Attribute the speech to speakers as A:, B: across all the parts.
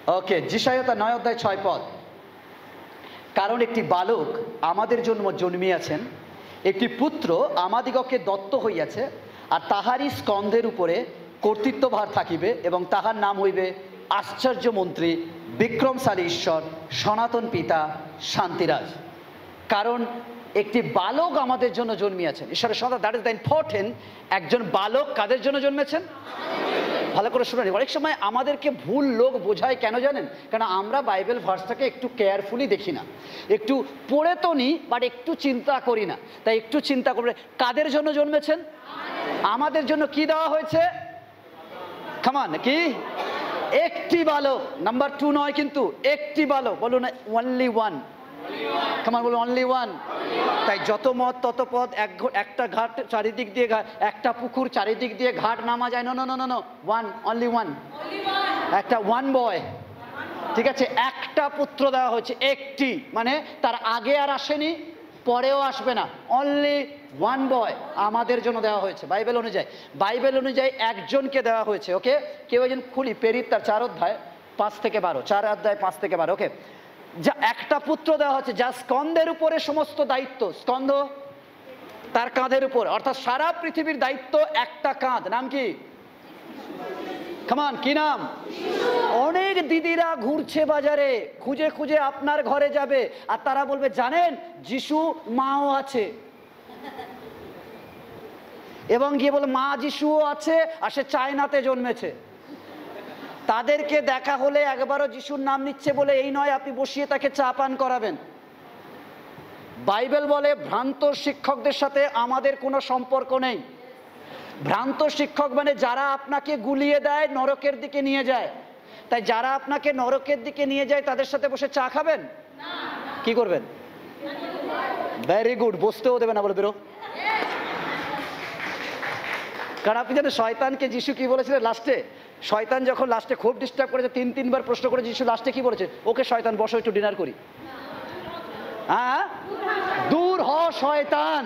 A: ওকে, যিশায়া 9:6 কারণ একটি বালক আমাদের জন্য জন্মিয়াছেন, একটি পুত্র আমাদিগকে দত্ত হইয়াছে, আর তাহারই স্কন্ধের উপরে কর্তৃত্বভার থাকিবে, এবং তাহার নাম হইবে আশ্চর্য মন্ত্রী, বিক্রমশালী ঈশ্বর, সনাতন পিতা, শান্তিরাজ। কারণ একটি বালক আমাদের জন্য জন্মিয়াছেন, ঈশ্বরের সন্তান, দ্যাট ইজ দ্য ইম্পর্টেন্ট। একজন বালক কাদের জন্য জন্মেছেন? ভালো করে শুনে নিন। অনেক সময় আমাদেরকে ভুল লোক বোঝায়, কেন জানেন? কারণ আমরা বাইবেল ভার্সটাকে একটু কেয়ারফুলি দেখি না, একটু পড়ে তো নিই, বাট একটু চিন্তা করি না। তাই একটু চিন্তা করবে, কাদের জন্য জন্মেছেন? আমাদের জন্য। কি দেওয়া হয়েছে? কামান, কি? একটি বালক, নাম্বার 2 নয় কিন্তু, একটি বালক। বলুন অনলি ওয়ান। কামান, বলুন অনলি ওয়ান। তাই যত মত তত পথ, একটা ঘাট চারিদিক দিয়ে, একটা পুকুর চারিদিক দিয়ে ঘাট নামা যায়। No no no no, one, only one. একটা ওয়ান বয়, ঠিক আছে? একটা পুত্র দেওয়া হয়েছে, একটি, মানে তার আগে আর আসেনি, পরেও আসবে না। অনলি ওয়ান বয় আমাদের জন্য দেওয়া হয়েছে বাইবেল অনুযায়ী। বাইবেল অনুযায়ী একজনকে দেওয়া হয়েছে। ওকে, কেউ একজন খুলি পেরিত তার 4 অধ্যায় 5 থেকে 12, 4 অধ্যায় 5 থেকে 12। ওকে, যা একটা পুত্র দেওয়া হচ্ছে, যা স্কন্ধের উপরে সমস্ত দায়িত্ব, স্কন্ধ তার কাঁধের উপর, অর্থাৎ সারা পৃথিবীর দায়িত্ব একটা কাঁধ। নাম কি? কামান, কি নাম? অনেক দিদিরা ঘুরছে বাজারে, খুঁজে খুঁজে আপনার ঘরে যাবে, আর তারা বলবে, জানেন যিশু মাও আছে, এবং গিয়ে বলে মা যিশুও আছে, আর সে চায়নাতে জন্মেছে। তাদেরকে দেখা হলে একবারও যিশুর নাম নিচ্ছে বলে এই নয় আপনি বসিয়ে তাকে চা পান করাবেন। বাইবেল বলে ভ্রান্ত শিক্ষকদের সাথে আমাদের কোনো সম্পর্ক নেই। ভ্রান্ত শিক্ষক মানে যারা আপনাকে গুলিয়ে দেয়, নরকের দিকে নিয়ে যায়। তাই যারা আপনাকে নরকের দিকে নিয়ে যায় তাদের সাথে বসে চা খাবেন? কি করবেন? ভেরি গুড, বসতেও দেবে না, বলে বেরো। কারণ আপনি জানেন শয়তানকে যিশু কি বলেছিলেন লাস্টে? শয়তান যখন লাস্টে খুব ডিস্টার্ব করেছে, 3-3বার প্রশ্ন করে যিশু লাস্টে কি বলেছে? ওকে শয়তান, বসো একটু ডিনার করি। হ্যাঁ, দূর হ শয়তান।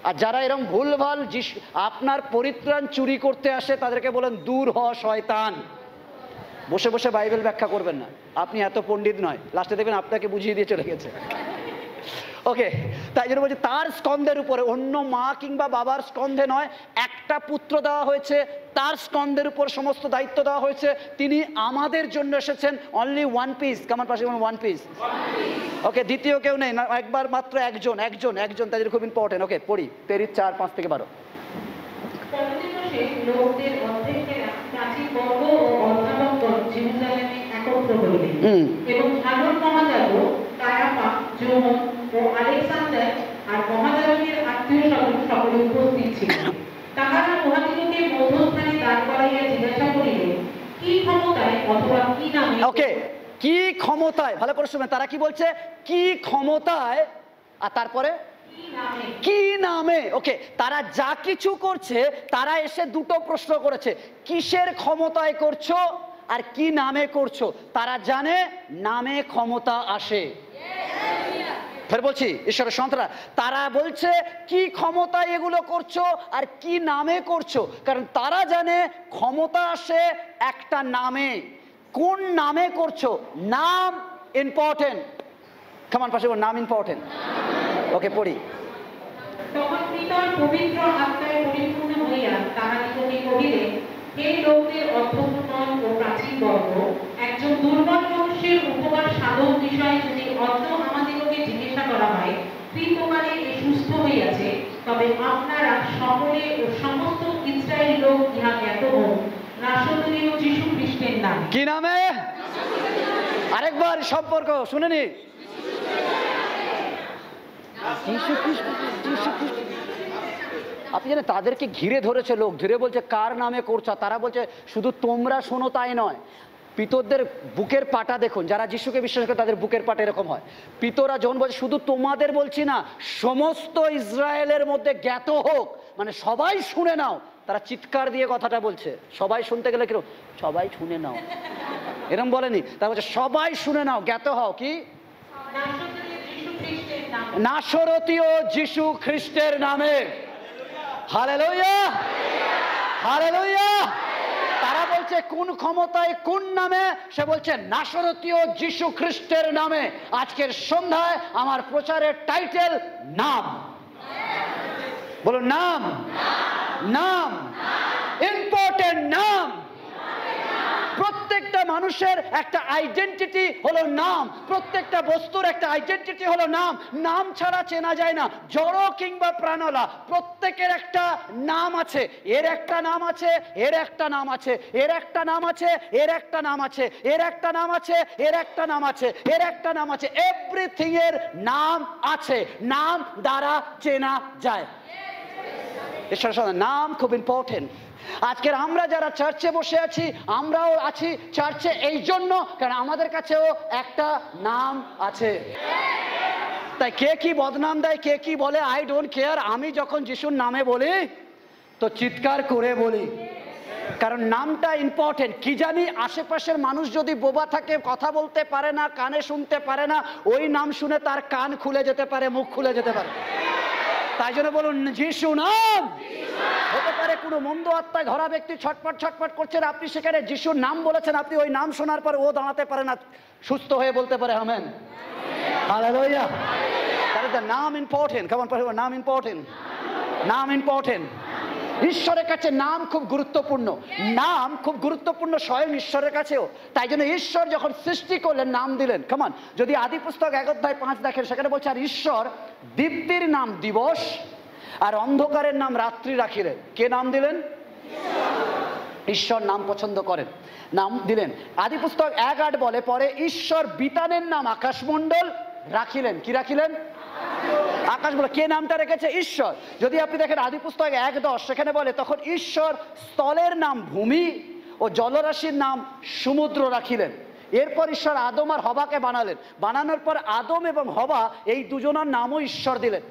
A: আর যারা এরকম ভুলভাল যিশু আপনার পরিত্রাণ চুরি করতে আসে, তাদেরকে বলেন দূর হ শয়তান। বসে বসে বাইবেল ব্যাখ্যা করবেন না, আপনি এত পণ্ডিত নয়। লাস্টে দেখবেন আপনাকে বুঝিয়ে দিয়ে চলে গেছে। ওকে, তাই জন্য বলছি তার স্কন্ধের উপরে, অন্য মা কিংবা বাবার স্কন্ধে নয়, একটা পুত্র দেওয়া হয়েছে, তার স্কন্ধের উপর সমস্ত দায়িত্ব দেওয়া হয়েছে। তিনি আমাদের জন্য এসেছেন। অনলি ওয়ান পিস, কামার পাশে ওয়ান পিস। ওকে, দ্বিতীয় কেউ নেই, একবার মাত্র একজন, একজন, একজন, তাই জন্য খুব ইম্পর্টেন্ট। ওকে, পড়ি পেরিত 4:5 থেকে 12।
B: ও আলেকজান্ডার আর মহাযাজকের আত্মীয় স্বজন সকলে উপস্থিত ছিলেন। তাহারা উহাদিগকে মধ্যস্থানে দাঁড় করাইয়া জিজ্ঞাসা করিলেন, কি ক্ষমতায় অথবা কি নামে?
A: ওকে, কি ক্ষমতায়, ভালো করে শুনবেন। তারা কি বলছে? কি ক্ষমতায়, আর তারপরে কি নামে। ওকে, তারা যা কিছু করছে, তারা এসে দুটো প্রশ্ন করেছে, কিসের ক্ষমতায় করছো আর কি নামে করছো। তারা জানে নামে ক্ষমতা আসে। ফের বলছি, ঈশ্বরের সন্তানরা, তারা বলছে কি ক্ষমতায় এগুলো করছো আর কি নামে করছো, কারণ তারা জানে ক্ষমতা আসে একটা নামে। কোন নামে করছো? নাম ইম্পর্টেন্ট। কামান পাশে নাম ইম্পর্টেন্ট। ওকে, পড়ি।
B: তখন পিতার পবিত্র আত্মায় পরিপূর্ণ হইয়া তাহাদিগকে কহিলেন, হে লোকদের অধ্যক্ষগণ ও প্রাচীন বর্গ, একজন দুর্বল মানুষের উপকার সাধন বিষয়ে যদি অদ্য আমাদিগকে জিজ্ঞাসা করা হয়, কি প্রকারে এ সুস্থ হইয়াছে, তবে আপনারা সকলে ও সমস্ত ইসরায়েল লোক ইহা জ্ঞাত হোক, নাসরীয় যীশু খ্রিস্টের নামে।
A: কি নামে? আরেকবার সম্পর্ক শুনেনি। যীশু খ্রিস্ট, যীশু খ্রিস্ট। আপনি জানেন তাদেরকে ঘিরে ধরেছে লোক, ধীরে বলছে কার নামে করছো। তারা বলছে শুধু তোমরা শোনো তাই নয়, পিতরদের বুকের পাটা দেখুন, যারা যিশুকে বিশ্বাস করে তাদের বুকের পাটা এরকম হয়। পিতরা যখন বলছে শুধু তোমাদের বলছি না, সমস্ত ইসরায়েলের মধ্যে জ্ঞাত হোক, মানে সবাই শুনে নাও। তারা চিৎকার দিয়ে কথাটা বলছে। সবাই শুনতে গেলে কিরকম? সবাই শুনে নাও, এরকম বলেনি। তারা বলছে সবাই শুনে নাও, জ্ঞাত হও কি? নাসরতীয় যীশু খ্রিস্টের নামে। Hallelujah, hallelujah. তারা বলছে কোন ক্ষমতায় কোন নামে? সে বলছে নাসরতীয় যীশু খ্রিস্টের নামে। আজকের সন্ধ্যায় আমার প্রচারের টাইটেল নাম। বলুন নাম। নাম ইম্পর্টেন্ট। নাম। প্রত্যেকটা মানুষের একটা আইডেন্টিটি হলো নাম। প্রত্যেকটা বস্তুর একটা আইডেন্টিটি হলো নাম। নাম ছাড়া চেনা যায় না, জড় কিংবা প্রাণলা। প্রত্যেকের একটা নাম আছে। এর একটা নাম আছে, এর একটা নাম আছে, এর একটা নাম আছে, এর একটা নাম আছে, এর একটা নাম আছে, এর একটা নাম আছে, এর একটা নাম আছে। এভরিথিং এর নাম আছে। নাম দ্বারা চেনা যায়। নাম খুব ইম্পর্টেন্ট। আজকের আমরা যারা চার্চে বসে আছি, আমরাও আছি চার্চে এই জন্য, কারণ আমাদের কাছেও একটা নাম আছে। তাই কে কি বদনাম দেয়, কে কি বলে, আই ডোন্ট কেয়ার। আমি যখন যিশুর নামে বলি তো চিৎকার করে বলি, কারণ নামটা ইম্পর্টেন্ট। কি জানি আশেপাশের মানুষ যদি বোবা থাকে, কথা বলতে পারে না, কানে শুনতে পারে না, ওই নাম শুনে তার কান খুলে যেতে পারে, মুখ খুলে যেতে পারে। তাই জন্য বলুন যিশু নাম। হতে পারে কোনো মন্দ আত্মায় ধরা ব্যক্তি ছটপট ছটপট করছেন, আপনি সেখানে যিশুর নাম বলেছেন, আপনি ওই নাম শোনার পর ও দাঁড়াতে পারে না, সুস্থ হয়ে বলতে পারে আমেন। হালেলুয়া। তাহলে নাম ইম্পর্টেন্ট। কেমন পারে? নাম ইম্পর্টেন্ট। নাম ইম্পর্টেন্ট। ঈশ্বরের কাছে নাম খুব গুরুত্বপূর্ণ। নাম খুব গুরুত্বপূর্ণ স্বয়ং ঈশ্বরের কাছেও। তাই জন্য ঈশ্বর যখন সৃষ্টি করলেন নাম দিলেন। কেমন? যদি আদি পুস্তক 1:5 দেখেন, সেখানে বলছে আর ঈশ্বর দীপ্তির নাম দিবস আর অন্ধকারের নাম রাত্রি রাখিলেন। কে নাম দিলেন? ঈশ্বর নাম পছন্দ করেন, নাম দিলেন। আদি পুস্তক 1:8 বলে পরে ঈশ্বর বিতানের নাম আকাশমণ্ডল রাখিলেন। কি রাখিলেন? আকাশ। বলে কে নামটা রেখেছে? ঈশ্বর। যদি আপনি দেখেন আদি পুস্তক 1:10 সেখানে বলে তখন ঈশ্বর স্থলের নাম ভূমি ও জলরাশির নাম সমুদ্র রাখিলেন। এরপর ঈশ্বর আদম আর হবাকে বানালেন। বানানোর পর আদম এবং হবা এই দুজনের নামও ঈশ্বর দিলেন।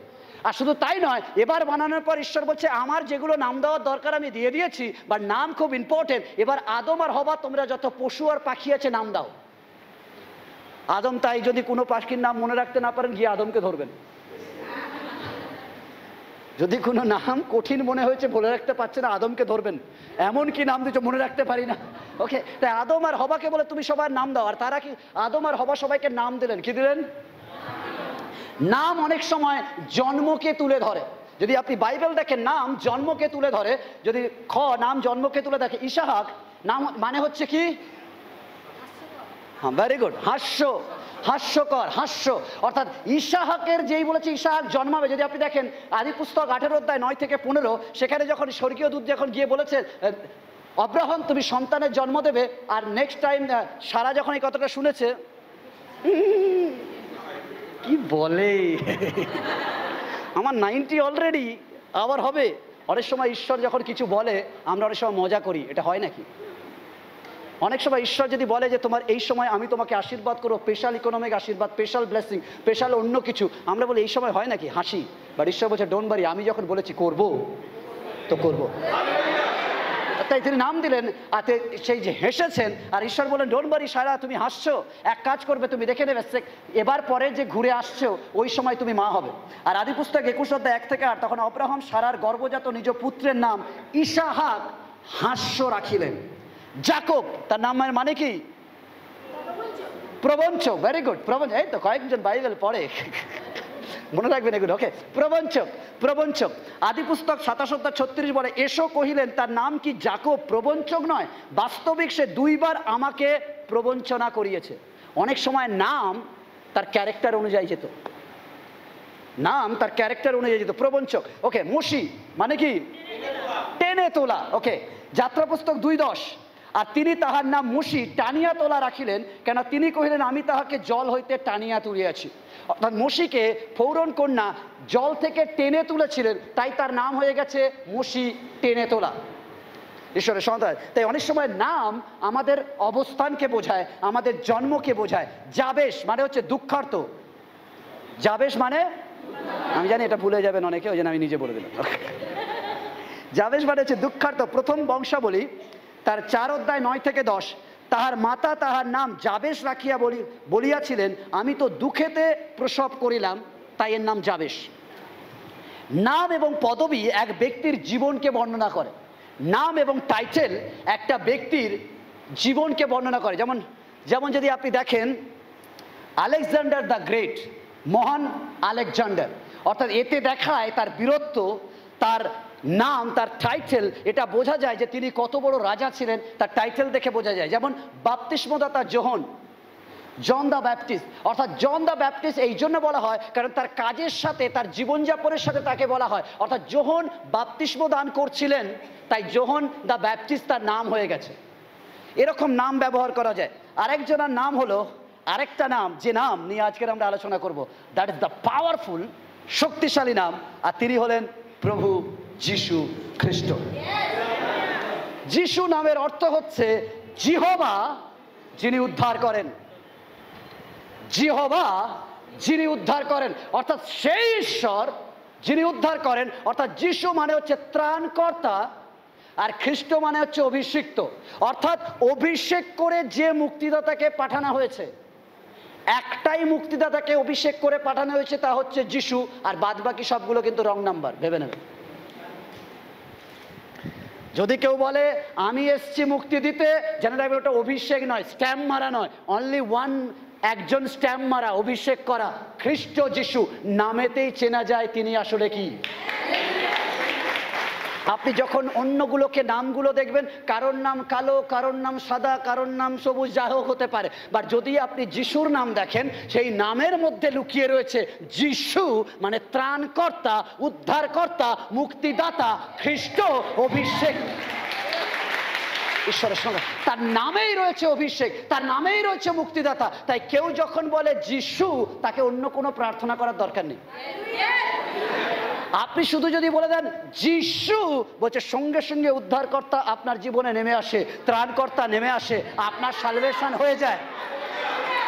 A: আর শুধু তাই নয়, এবার বানানোর পর ঈশ্বর বলছে আমার যেগুলো নাম দেওয়ার দরকার আমি দিয়ে দিয়েছি, বা নাম খুব ইম্পর্টেন্ট। এবার আদম আর হবা তোমরা যত পশু আর পাখি আছে নাম দাও। আদম তাই যদি কোনো পাখির নাম মনে রাখতে না পারেন, গিয়ে আদমকে ধরবেন। যদি কোনো নাম কঠিন মনে হয়েছে, বলে রাখতে পারছে না, আদমকে ধরবেন। এমন কি নাম দিচ্ছ মনে রাখতে পারি না। ওকে, তাই আদম আর হবাকে বলে তুমি সবার নাম দাও। আর তারা কি? আদম আর হবা সবাইকে নাম দিলেন। কি দিলেন? নাম অনেক সময় জন্মকে তুলে ধরে। যদি আপনি বাইবেল দেখেন, নাম জন্মকে তুলে ধরে। যদি নাম জন্মকে তুলে দেখে, ইসাহাক নাম মানে হচ্ছে কি? হ্যাঁ, ভেরি গুড, হাস্য, হাস্যকর, হাস্য। অর্থাৎ ইসাহাকের যেই বলেছে ইসাহাক জন্মাবে। যদি আপনি দেখেন আদি পুস্তক 18:9-15, সেখানে যখন স্বর্গীয় দূত যখন গিয়ে বলেছে অব্রাহাম তুমি সন্তানের জন্ম দেবে, আর নেক্সট টাইম সারা যখন এই কথাটা শুনেছে, কি বলে আমার 90 অলরেডি, আবার হবে। অনেক সময় ঈশ্বর যখন কিছু বলে আমরা অনেক সময় মজা করি, এটা হয় নাকি? অনেক সময় ঈশ্বর যদি বলে যে তোমার এই সময় আমি তোমাকে আশীর্বাদ করবো, স্পেশাল ইকোনমিক আশীর্বাদ, স্পেশাল ব্লেসিং, স্পেশাল অন্য কিছু, আমরা বলি এই সময় হয় নাকি, হাসি। বাট ঈশ্বর বলছে ডোন্ট ওয়ারি, আমি যখন বলেছি করবো তো করবো। তাই তিনি নাম দিলেন। আর সেই যে হেসেছেন, আর ঈশ্বর বলেন ডোন্ট ওয়ারি সারা, তুমি হাসছো, এক কাজ করবে, তুমি দেখে নেবে এবার পরে যে ঘুরে আসছো ওই সময় তুমি মা হবে। আর আদি পুস্তক 21:1-8 তখন অব্রাহাম সারার গর্ভজাত নিজ পুত্রের নাম ইসাহাক হাস্য রাখিলেন। যাকব তার নাম মানে কি? প্রবঞ্চক। ভেরি গুড, প্রবঞ্চক। এই তো কয়েকজন বাইবেল পড়ে, মনে রাখবেন এগুলো। ওকে, প্রবঞ্চক, প্রবঞ্চক। আদি পুস্তক 27:36 বলে এসো কহিলেন তার নাম কি যাকব, প্রবঞ্চক নয়। বাস্তবিক সে 2 বার আমাকে প্রবঞ্চনা করিয়েছে। অনেক সময় নাম তার ক্যারেক্টার অনুযায়ী যেত, নাম তার ক্যারেক্টার অনুযায়ী যেত। প্রবঞ্চক। ওকে, মসি মানে কি? টেনে তোলা। ওকে, যাত্রা পুস্তক 2:10 আর তিনি তাহার নাম মসি টানিয়া তোলা রাখিলেন, কেন তিনি কহিলেন আমি তাহাকে জল হইতে টানিয়া তুলিয়াছি। অর্থাৎ মসিকে ফৌরন কন্যা জল থেকে টেনে তুলেছিলেন, তাই তার নাম হয়ে গেছে মসি, টেনে তোলা। ঈশ্বরের সন্তান। তাই অনেক সময় নাম আমাদের অবস্থানকে বোঝায়, আমাদের জন্মকে বোঝায়। যাবেশ মানে হচ্ছে দুঃখার্ত। যাবেশ মানে, আমি জানি এটা ভুলে যাবেন অনেকে, ওই জন্য আমি নিজে বলে দিলাম। যাবেশ মানে হচ্ছে দুঃখার্ত। প্রথম বংশাবলী তার 4:9-10 তাহার মাতা তাহার নাম যাবেশ রাখিয়া বলিয়াছিলেন আমি তো দুঃখেতে প্রসব করিলাম, তাই এর নাম যাবেশ। নাম এবং পদবী এক ব্যক্তির জীবনকে বর্ণনা করে। নাম এবং টাইটেল একটা ব্যক্তির জীবনকে বর্ণনা করে। যেমন যেমন যদি আপনি দেখেন আলেকজান্ডার দ্য গ্রেট, মহান আলেকজান্ডার, অর্থাৎ এতে দেখায় তার বীরত্ব, তার নাম, তার টাইটেল, এটা বোঝা যায় যে তিনি কত বড় রাজা ছিলেন, তার টাইটেল দেখে বোঝা যায়। যেমন বাপ্তিস্মদাতা জন দ্য ব্যাপটিস্ট, অর্থাৎ জন দ্য ব্যাপটিস্ট এই জন্য বলা হয় কারণ তার কাজের সাথে, তার জীবনযাপনের সাথে তাকে বলা হয়। অর্থাৎ যোহন বাপ্তিস্ম দান করছিলেন, তাই যোহন দ্য ব্যাপটিস্ট তার নাম হয়ে গেছে। এরকম নাম ব্যবহার করা যায়। আরেকজনের নাম হলো, আরেকটা নাম, যে নাম নিয়ে আজকের আমরা আলোচনা করব, দ্যাট ইজ দ্য পাওয়ারফুল, শক্তিশালী নাম, আর তিনি হলেন প্রভু যিশু খ্রিস্ট। যিশু নামের অর্থ হচ্ছে জিহোবা যিনি উদ্ধার করেন, জিহোবা যিনি উদ্ধার করেন, অর্থাৎ সেই ঈশ্বর যিনি উদ্ধার করেন। অর্থাৎ যিশু মানে হচ্ছে ত্রাণকর্তা, আর খ্রিস্ট মানে হচ্ছে অভিষিক্ত, অর্থাৎ অভিষেক করে যে মুক্তিদাতাকে পাঠানো হয়েছে। একটাই মুক্তিদাতাকে অভিষেক করে পাঠানো হয়েছে, তা হচ্ছে যিশু, আর বাদবাকি সবগুলো কিন্তু রং নাম্বার, ভেবে নেবে। যদি কেউ বলে আমি এসছি মুক্তি দিতে, জেনে রাখবে ওটা অভিষেক নয়, স্ট্যাম্প মারা নয়, অনলি ওয়ান, একজন স্ট্যাম্প মারা, অভিষেক করা, খ্রিস্ট যিশু। নামেতেই চেনা যায় তিনি আসলে কি। আপনি যখন অন্যগুলোকে নামগুলো দেখবেন, কারোর নাম কালো, কারোর নাম সাদা, কারোর নাম সবুজ, যা হোক হতে পারে, বাট যদি আপনি যিশুর নাম দেখেন, সেই নামের মধ্যে লুকিয়ে রয়েছে যিশু মানে ত্রাণকর্তা, উদ্ধারকর্তা, মুক্তিদাতা, খ্রিস্ট, অভিষেক। ঈশ্বরের সঙ্গে তার নামেই রয়েছে অভিষেক, তার নামেই রয়েছে মুক্তিদাতা। তাই কেউ যখন বলে যিশু, তাকে অন্য কোনো প্রার্থনা করার দরকার নেই। আপনি শুধু যদি বলে দেন যিশু, বলছে সঙ্গে সঙ্গে উদ্ধারকর্তা আপনার জীবনে নেমে আসে, ত্রাণকর্তা নেমে আসে, আপনার সালভেশন হয়ে যায়।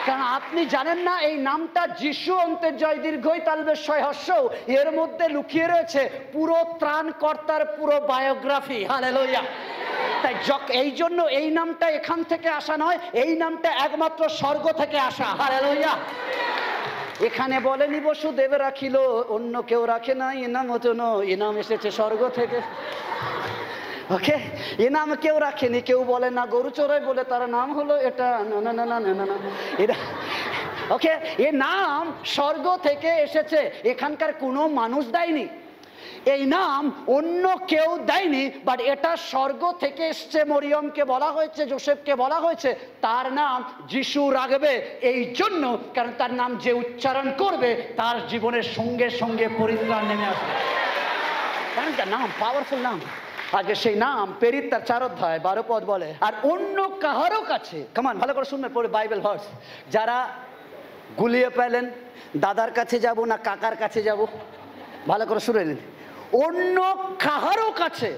A: কারণ আপনি জানেন না এই নামটা যিশু, অন্তের জয় দীর্ঘই তালবেশ শয় হর্ষও, এর মধ্যে লুকিয়ে রয়েছে পুরো ত্রাণকর্তার পুরো বায়োগ্রাফি। হালেলুয়া। তাই এই জন্য এই নামটা এখান থেকে আসা নয়, এই নামটা একমাত্র স্বর্গ থেকে আসা। হালেলুয়া। এখানে বলেনি বসুদেব রাখিল, অন্য কেউ রাখে না, এ নাম হতো না, এ নাম এসেছে স্বর্গ থেকে। ওকে, এ নাম কেউ রাখেনি, কেউ বলে না গরু চোরাই বলে তার নাম হলো এটা, না না না না না না, এটা ওকে, এ নাম স্বর্গ থেকে এসেছে, এখানকার কোনো মানুষ দেয়নি। এই নাম অন্য কেউ দেয়নি, বাট এটা স্বর্গ থেকে এসছে। মরিয়মকে বলা হয়েছে, যোসেফকে বলা হয়েছে তার নাম যিশু রাখবে এই জন্য, কারণ তার নাম যে উচ্চারণ করবে তার জীবনের সঙ্গে সঙ্গে পরিত্রাণ নেমে আসবে। কারণ তার নাম পাওয়ারফুল নাম। আগে সেই নাম পেরিত তার 4 অধ্যায় 12 পদ বলে, আর অন্য কাহারও কাছে, কামান ভালো করে শুনবেন পরে বাইবেল ভার্স, যারা গুলিয়ে পেলেন দাদার কাছে যাব না কাকার কাছে যাব, ভালো করে শুনে নিন, অন্য কাহারও কাছে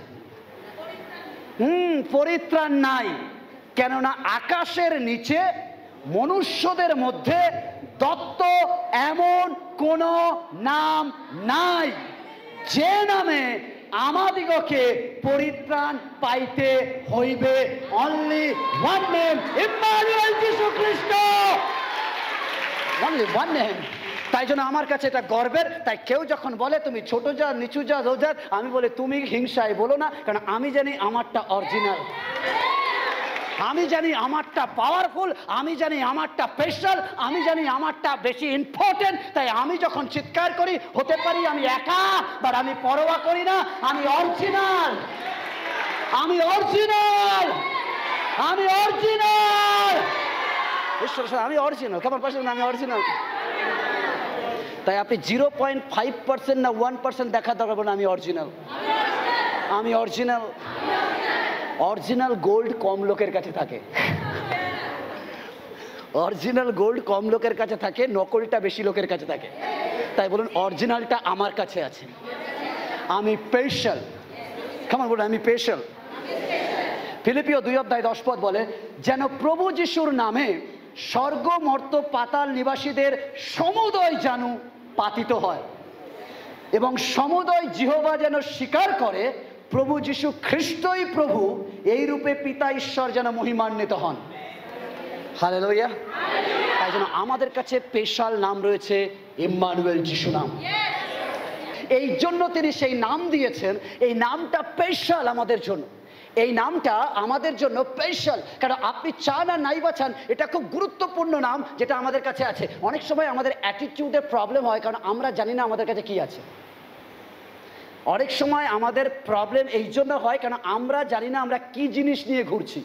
A: পরিত্রাণ নাই, কেননা আকাশের নিচে মনুষ্যদের মধ্যে দত্ত এমন কোন নাম নাই যে নামে আমাদিগকে পরিত্রাণ পাইতে হইবে। অনলি ওয়ান নেম, ইম্মানুয়েল, যিশু খ্রিস্ট। Only one name. তাই জন্য আমার কাছে এটা গর্বের। তাই কেউ যখন বলে তুমি ছোট যা, নিচু যা, রোজার, আমি বলি তুমি হিংসায় বলো না, কারণ আমি জানি আমারটা অরিজিনাল, আমি জানি আমারটা পাওয়ারফুল, আমি জানি আমারটা স্পেশাল, আমি জানি আমারটা বেশি ইম্পর্টেন্ট। তাই আমি যখন চিৎকার করি, হতে পারি আমি একা, বাট আমি পরোয়া করি না, আমি অরিজিনাল, আমি অরিজিনাল, আমি অরিজিনাল। ঈশ্বর, আমি অরিজিনাল, কেমন পাচ্ছেন? আমি অরিজিনাল। তাই আপনি 0.5% না 1% দেখা দরকার না, আমি অরিজিনাল, আমি অরিজিনাল। অরিজিনাল গোল্ড কম লোকের কাছে থাকে, অরিজিনাল গোল্ড কম লোকের কাছে থাকে, নকলটা বেশি লোকের কাছে থাকে। তাই বলুন অরিজিনালটা আমার কাছে আছে, আমি স্পেশাল। কেমন বলুন আমি স্পেশাল। ফিলিপিও 2 অধ্যায় 10 পদ বলে, যেন প্রভু যিশুর নামে স্বর্গ মর্ত পাতাল নিবাসীদের সমুদয় জানু পাতিত হয়, এবং সমুদয় জিহ্বা যেন স্বীকার করে প্রভু যিশু খ্রিস্টই প্রভু, এই রূপে পিতা ঈশ্বর যেন মহিমান্বিত হন। হালেলুয়া। তাই জন্য আমাদের কাছে স্পেশাল নাম রয়েছে ইম্মানুয়েল, যিশু নাম। এই জন্য তিনি সেই নাম দিয়েছেন, এই নামটা স্পেশাল আমাদের জন্য। এই নামটা আমাদের জন্য স্পেশাল, কারণ আপনি চান আর নাই বা চান, এটা খুব গুরুত্বপূর্ণ নাম যেটা আমাদের কাছে আছে। অনেক সময় আমাদের অ্যাটিটিউডের প্রবলেম হয় কারণ আমরা জানি না আমাদের কাছে কি আছে। অনেক সময় আমাদের প্রবলেম এই জন্য হয় কারণ আমরা জানি না আমরা কি জিনিস নিয়ে ঘুরছি।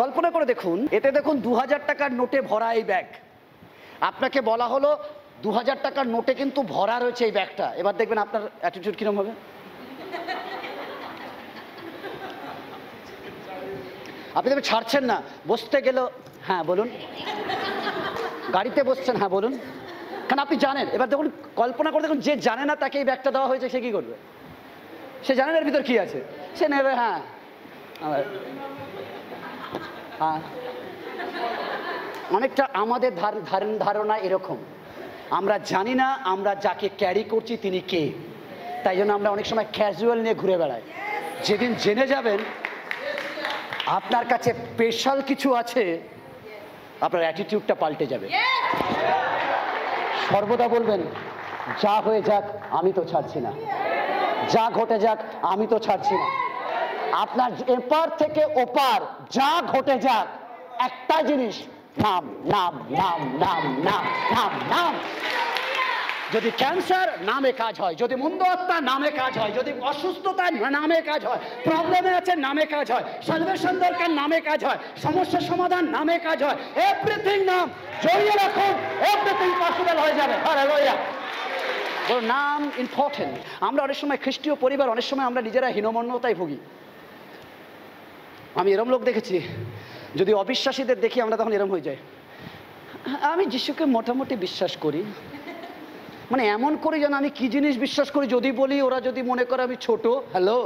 A: কল্পনা করে দেখুন, এতে দেখুন 2000 টাকার নোটে ভরা এই ব্যাগ। আপনাকে বলা হলো 2000 টাকার নোটে কিন্তু ভরা রয়েছে এই ব্যাগটা। এবার দেখবেন আপনার অ্যাটিটিউড কিরকম হবে। আপনি দেখবেন ছাড়ছেন না, বসতে গেল, হ্যাঁ বলুন, গাড়িতে বসছেন, হ্যাঁ বলুন, কারণ আপনি জানেন। এবার দেখুন, কল্পনা করে দেখুন, যে জানে না তাকে এই ব্যাগটা দেওয়া হয়েছে, সে কি করবে? সে জানে না এর ভিতর কি আছে, সে নেবে। হ্যাঁ হ্যাঁ, অনেকটা আমাদের ধারণা এরকম, আমরা জানি না আমরা যাকে ক্যারি করছি তিনি কে, তাই জন্য আমরা অনেক সময় ক্যাজুয়াল নিয়ে ঘুরে বেড়াই। যেদিন জেনে যাবেন আপনার কাছে স্পেশাল কিছু আছে, আপনার অ্যাটিটিউডটা পাল্টে যাবে। সর্বদা বলবেন, যা হয়ে যাক আমি তো ছাড়ছি না, যা ঘটে যাক আমি তো ছাড়ছি না। আপনার এপার থেকে ওপার যা ঘটে যাক, একটা জিনিস, নাম নাম নাম নাম নাম নাম নাম। যদি ক্যান্সার, নামে কাজ হয়। যদি মন্দ আত্মা, নামে কাজ হয়। যদি অসুস্থতা, নামে কাজ হয়। প্রবলেমে আছে, নামে কাজ হয়। সালভেশন দরকার, নামে কাজ হয়। সমস্যার সমাধান, নামে কাজ হয়। এভরিথিং নাম জড়িয়ে রাখুন, এভরিথিং পসিবল হয়ে যাবে। হালেলুয়া। নাম ইম্পর্টেন্ট। আমরা অনেক সময় খ্রিস্টীয় পরিবার, অনেক সময় আমরা নিজেরা হীনমন্যতায় ভুগি। আমি এরম লোক দেখেছি, যদি অবিশ্বাসীদের দেখি আমরা তখন এরম হয়ে যাই, আমি যিশুকে মোটামুটি বিশ্বাস করি, মানে এমন করি যেন আমি কি জিনিস বিশ্বাস করি। যদি বলি, ওরা যদি মনে করে আমি ছোট। হ্যালো,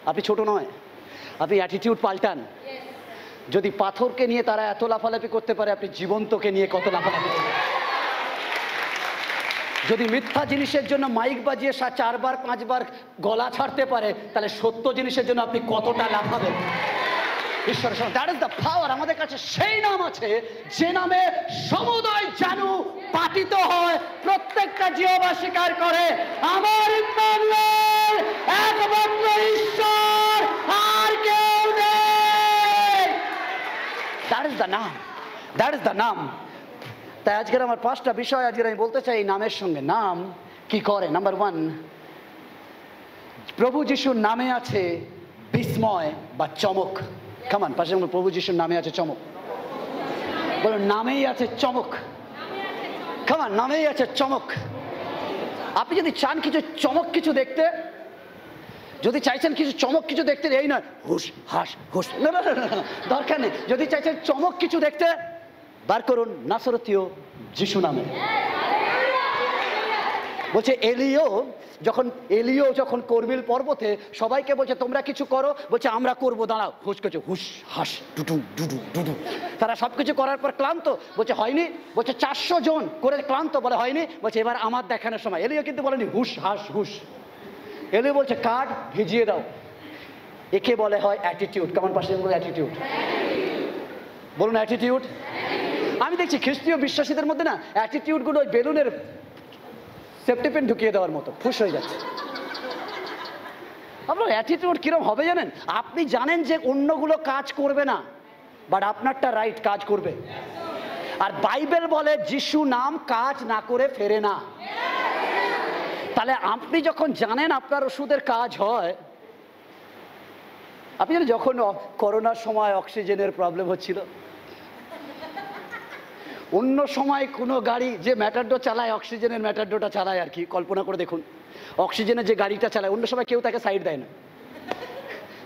A: আপনি ছোট নয়, আপনি অ্যাটিটিউড পাল্টান। যদি পাথরকে নিয়ে তারা এত লাফালাফি করতে পারে, আপনি জীবন্তকে নিয়ে কত লাফালাফি করবেন। যদি মিথ্যা জিনিসের জন্য মাইক বাজিয়ে 4বার 5বার গলা ছাড়তে পারে, তাহলে সত্য জিনিসের জন্য আপনি কতটা লাফাবেন। ঈশ্বরের সঙ্গে দ্যাট ইজ দ্য পাওয়ার। আমাদের কাছে সেই নাম আছে যে নামে সমুদয় জানু পাতিত হয়, প্রত্যেকটা জিহ্বা স্বীকার করে আমার ইম্মানুয়েল একমাত্র ঈশ্বর, আর কেউ নেই। দ্যাট ইজ দ্য নাম, দ্যাট ইজ দ্য নাম। তাই আজকের আমার 5টা বিষয় আজকের আমি বলতে চাই এই নামের সঙ্গে। নাম কি করে? নাম্বার 1, প্রভু যিশুর নামে আছে বিস্ময় বা চমক। কামান পাশে, প্রভু যিশুর নামে আছে চমক। বলুন, নামেই আছে চমক। কামান, নামেই আছে চমক। আপনি যদি চান কিছু চমক কিছু দেখতে, যদি চাইছেন কিছু চমক কিছু দেখতে, এই নয় হুস হাস হুস, না না না, দরকার নেই। যদি চাইছেন চমক কিছু দেখতে, বার করুন নাসরতীয় যিশু নামে। বলছে এলিও যখন করবিল পর্বতে সবাইকে বলছে তোমরা কিছু করো, বলছে আমরা করবো, দাঁড়াও। হুস করছে, হুস হাস ডুডু ডুডু ডুডু। তারা সবকিছু করার পর ক্লান্ত, বলছে হয়নি, বলছে 400 জন করে ক্লান্ত, বলে হয়নি, বলছে এবার আমার দেখানোর সময়। এলিও কিন্তু বলেনি হুস হাস হুস। এলিও বলছে কাঠ ভিজিয়ে দাও। একে বলে হয় অ্যাটিটিউড। কেমন পাশে অ্যাটিটিউড? বলুন অ্যাটিটিউড। আমি দেখছি খ্রিস্টীয় বিশ্বাসীদের মধ্যে না অ্যাটিটিউডগুলো ওই বেলুনের সেফটি পিন ঢুকিয়ে দেওয়ার মতো ফুস হয়ে যাচ্ছে। আপনার অ্যাটিটিউড কিরম হবে জানেন? আপনি জানেন যে অন্যগুলো কাজ করবে না, বাট আপনারটা রাইট কাজ করবে। আর বাইবেল বলে যিশু নাম কাজ না করে ফেরে না। তাহলে আপনি যখন জানেন আপনার ওষুধের কাজ হয়, আপনি জানেন যখন করোনার সময় অক্সিজেনের প্রবলেম হচ্ছিল, অন্য সময় কোনো গাড়ি যে ম্যাটারডো চালায়, অক্সিজেনের ম্যাটারডোটা চালায় আর কি, কল্পনা করে দেখুন, অক্সিজেনের যে গাড়িটা চালায়, অন্য সময় কেউ তাকে সাইড দেয় না।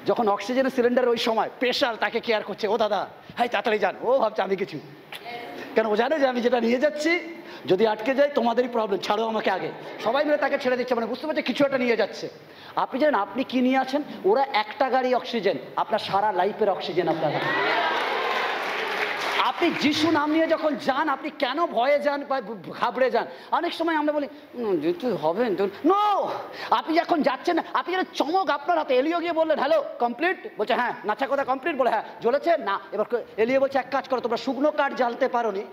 A: যখন অক্সিজেনের সিলিন্ডার ওই সময় স্পেশাল তাকে কেয়ার করছে, ও দাদা হাই তাড়াতাড়ি যান, ও ভাবছে আমি কিছু, কেন ও জানে যে আমি যেটা নিয়ে যাচ্ছি যদি আটকে যাই তোমাদেরই প্রবলেম, ছাড়ো আমাকে আগে। সবাই মিলে তাকে ছেড়ে দিচ্ছে, মানে বুঝতে পারছে কিছু একটা নিয়ে যাচ্ছে। আপনি জানেন আপনি কি নিয়ে আছেন? ওরা একটা গাড়ি অক্সিজেন, আপনার সারা লাইফের অক্সিজেন আপনার। আপনি যিশু নাম নিয়ে যখন যান, আপনি কেন ভয়ে যান বা ঘাবড়ে যান? অনেক সময় আমরা বলি তুই হবেন তো, নো, আপনি যখন যাচ্ছেন আপনি যেন চমক আপনার হাতে। এলিও গিয়ে বললেন হ্যালো কমপ্লিট, বলছে হ্যাঁ। নাচা কথা কমপ্লিট, বলে হ্যাঁ। জ্বলেছে না। এবার এলিও বলছে এক কাজ করো, তোমরা শুকনো কাঠ জ্বালতে পারো নি।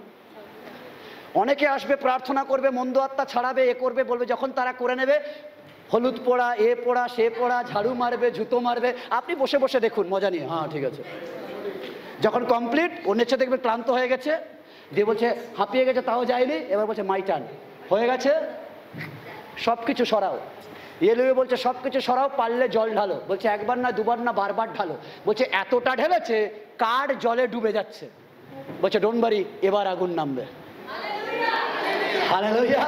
A: অনেকে আসবে প্রার্থনা করবে, মন্দ আত্মা ছাড়াবে, এ করবে, বলবে, যখন তারা করে নেবে হলুদ পোড়া, এ পোড়া, সে পোড়া, ঝাড়ু মারবে, জুতো মারবে, আপনি বসে বসে দেখুন মজা নিয়ে, হ্যাঁ ঠিক আছে। যখন কমপ্লিট, ওর নেচে দেখবে ক্লান্ত হয়ে গেছে, দিয়ে বলছে হাঁপিয়ে গেছে তাও যায়নি, এবার বলছে মাই টার্ন, হয়ে গেছে, সব কিছু সরাও। এলুয়ে বলছে সব কিছু সরাও, পারলে জল ঢালো। বলছে একবার না দুবার না বারবার ঢালো। বলছে এতটা ঢেলেছে কার জলে ডুবে যাচ্ছে। বলছে ডোন্ট ওয়ারি, এবার আগুন নামবে। Hallelujah.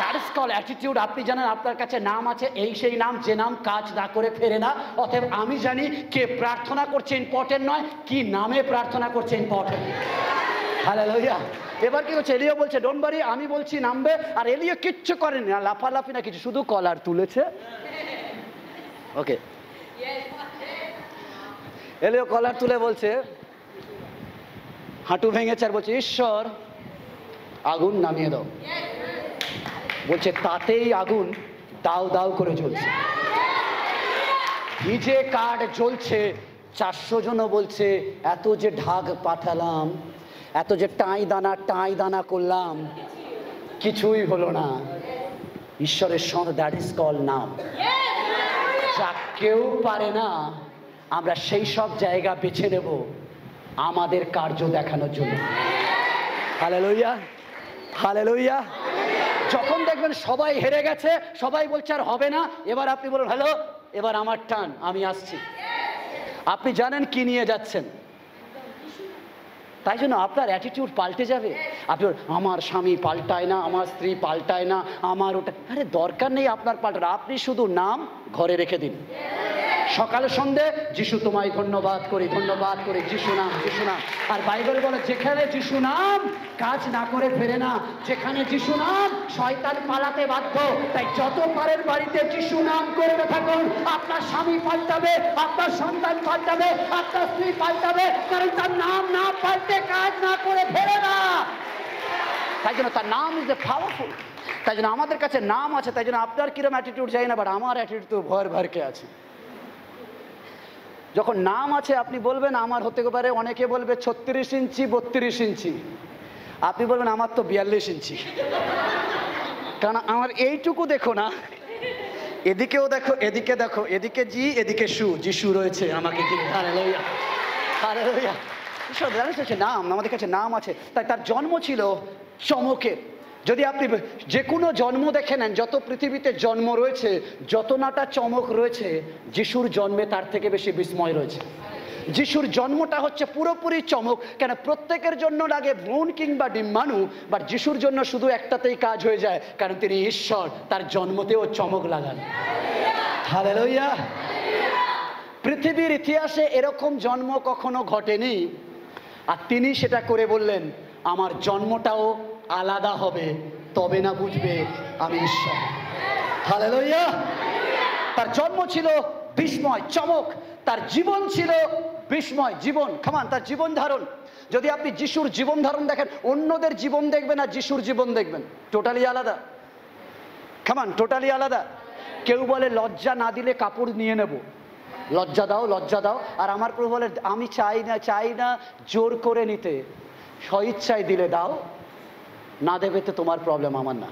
A: That is called attitude. আপনি জানেন আপনার কাছে নাম আছে, এই সেই নাম যে নাম কাজ না করে ফেরে না। অতএব আমি জানি কে প্রার্থনা করছে ইম্পর্টেন্ট নয়, কি নামে প্রার্থনা করছে ইম্পর্টেন্ট। হালেলুয়া। এবার কি হচ্ছে, এলিও বলছে ডোন্ট ওয়ারি, আমি বলছি নামবে, আর এলিও কিচ্ছু করেনি না, লাফালাফি না কিছু, শুধু কলার তুলেছে। ওকে, এলিও কলার তুলে বলছে, হাঁটু ভেঙেছে আর বলছে ঈশ্বর আগুন নামিয়ে দাও। বলছে তাতেই আগুন দাউ দাউ করে জ্বলছে, ভিজে কাঠ জ্বলছে। 400 জনও বলছে এত যে ঢাক পাঠালাম, এত যে টাই দানা করলাম, কিছুই হলো না। ঈশ্বরের সঙ্গে, দ্যাট ইজ কল নাম। যা কেউ পারে না, আমরা সেই সব জায়গা বেছে নেব আমাদের কার্য দেখানোর জন্য। Hallelujah, hallelujah. যখন দেখবেন সবাই হেরে গেছে, সবাই বলছে আর হবে না, এবার আপনি বলুন হ্যালো, এবার আমার টান, আমি আসছি। আপনি জানেন কি নিয়ে যাচ্ছেন, তাই জন্য আপনার অ্যাটিটিউড পাল্টে যাবে। আপনি আমার স্বামী পাল্টায় না, আমার স্ত্রী পাল্টায় না, আমার ওটা, আরে দরকার নেই আপনার পাল্টানো। আপনি শুধু নাম ঘরে রেখে দিন, সকালে সন্ধে যিশু তোমায় ধন্যবাদ করি, ধন্যবাদ করি, যিশু নাম, যিশু নাম। আর বাইবেল বলে যেখানে যিশু নাম কাজ না করে ফেরে না, যেখানে যিশু নাম শয়তান পালাতে বাধ্য। তাই যত পারেন বাড়িতে যিশু নাম করতে থাকুন। আপনার স্বামী পাল্টাবে, আপনার সন্তান পাল্টাবে, আপনার স্ত্রী পাল্টাবে, কারণ তার নাম না পাল্টে কাজ না করে ফেরে না। তাই জন্য তার নাম ইজ এ পাওয়ারফুল। তাই জন্য আমাদের কাছে নাম আছে। তাই জন্য আপনার কিরম অ্যাটিটিউড যাই না, বাট আমার অ্যাটিটিউড তো ভরকে আছে। যখন নাম আছে আপনি বলবেন আমার হতে পারে, অনেকে বলবে 36 ইঞ্চি 32 ইঞ্চি, আপনি বলবেন আমার তো 42 ইঞ্চি। কারণ আমার এইটুকু দেখো না, এদিকেও দেখো, এদিকে দেখো, এদিকে জি, এদিকে যিশু রয়েছে আমাকে কি। Hallelujah, hallelujah. ঈশ্বর জানিস নাম, আমাদের কাছে নাম আছে। তাই তার জন্ম ছিল চমকের। যদি আপনি যে কোনো জন্ম দেখে নেন, যত পৃথিবীতে জন্ম রয়েছে, যত নাটা চমক রয়েছে, যিশুর জন্মে তার থেকে বেশি বিস্ময় রয়েছে। যিশুর জন্মটা হচ্ছে পুরোপুরি চমক। কেন, প্রত্যেকের জন্য লাগে ভ্রূণ কিংবা ডিম্বাণু, বাট যিশুর জন্য শুধু একটাতেই কাজ হয়ে যায়, কারণ তিনি ঈশ্বর, তার জন্মতেও চমক লাগান। হালেলুয়া। পৃথিবীর ইতিহাসে এরকম জন্ম কখনো ঘটেনি, আর তিনি সেটা করে বললেন আমার জন্মটাও আলাদা হবে, তবে না বুঝবে আমি ঈশ্বর। হালেলুয়া। তার জন্ম ছিল বিস্ময়, চমক। তার জীবন ছিল বিস্ময়, জীবন, খামান, তার জীবন ধারণ। যদি আপনি যিশুর জীবন ধারণ দেখেন, অন্যদের জীবন দেখবেন আর যিশুর জীবন দেখবেন, টোটালি আলাদা। খামান, টোটালি আলাদা। কেউ বলে লজ্জা না দিলে কাপড় নিয়ে নেব, লজ্জা দাও, লজ্জা দাও। আর আমার প্রভু বলে আমি চাই না জোর করে নিতে, স্বইচ্ছায় দিলে দাও, না দেবে তো তোমার প্রবলেম, আমার না।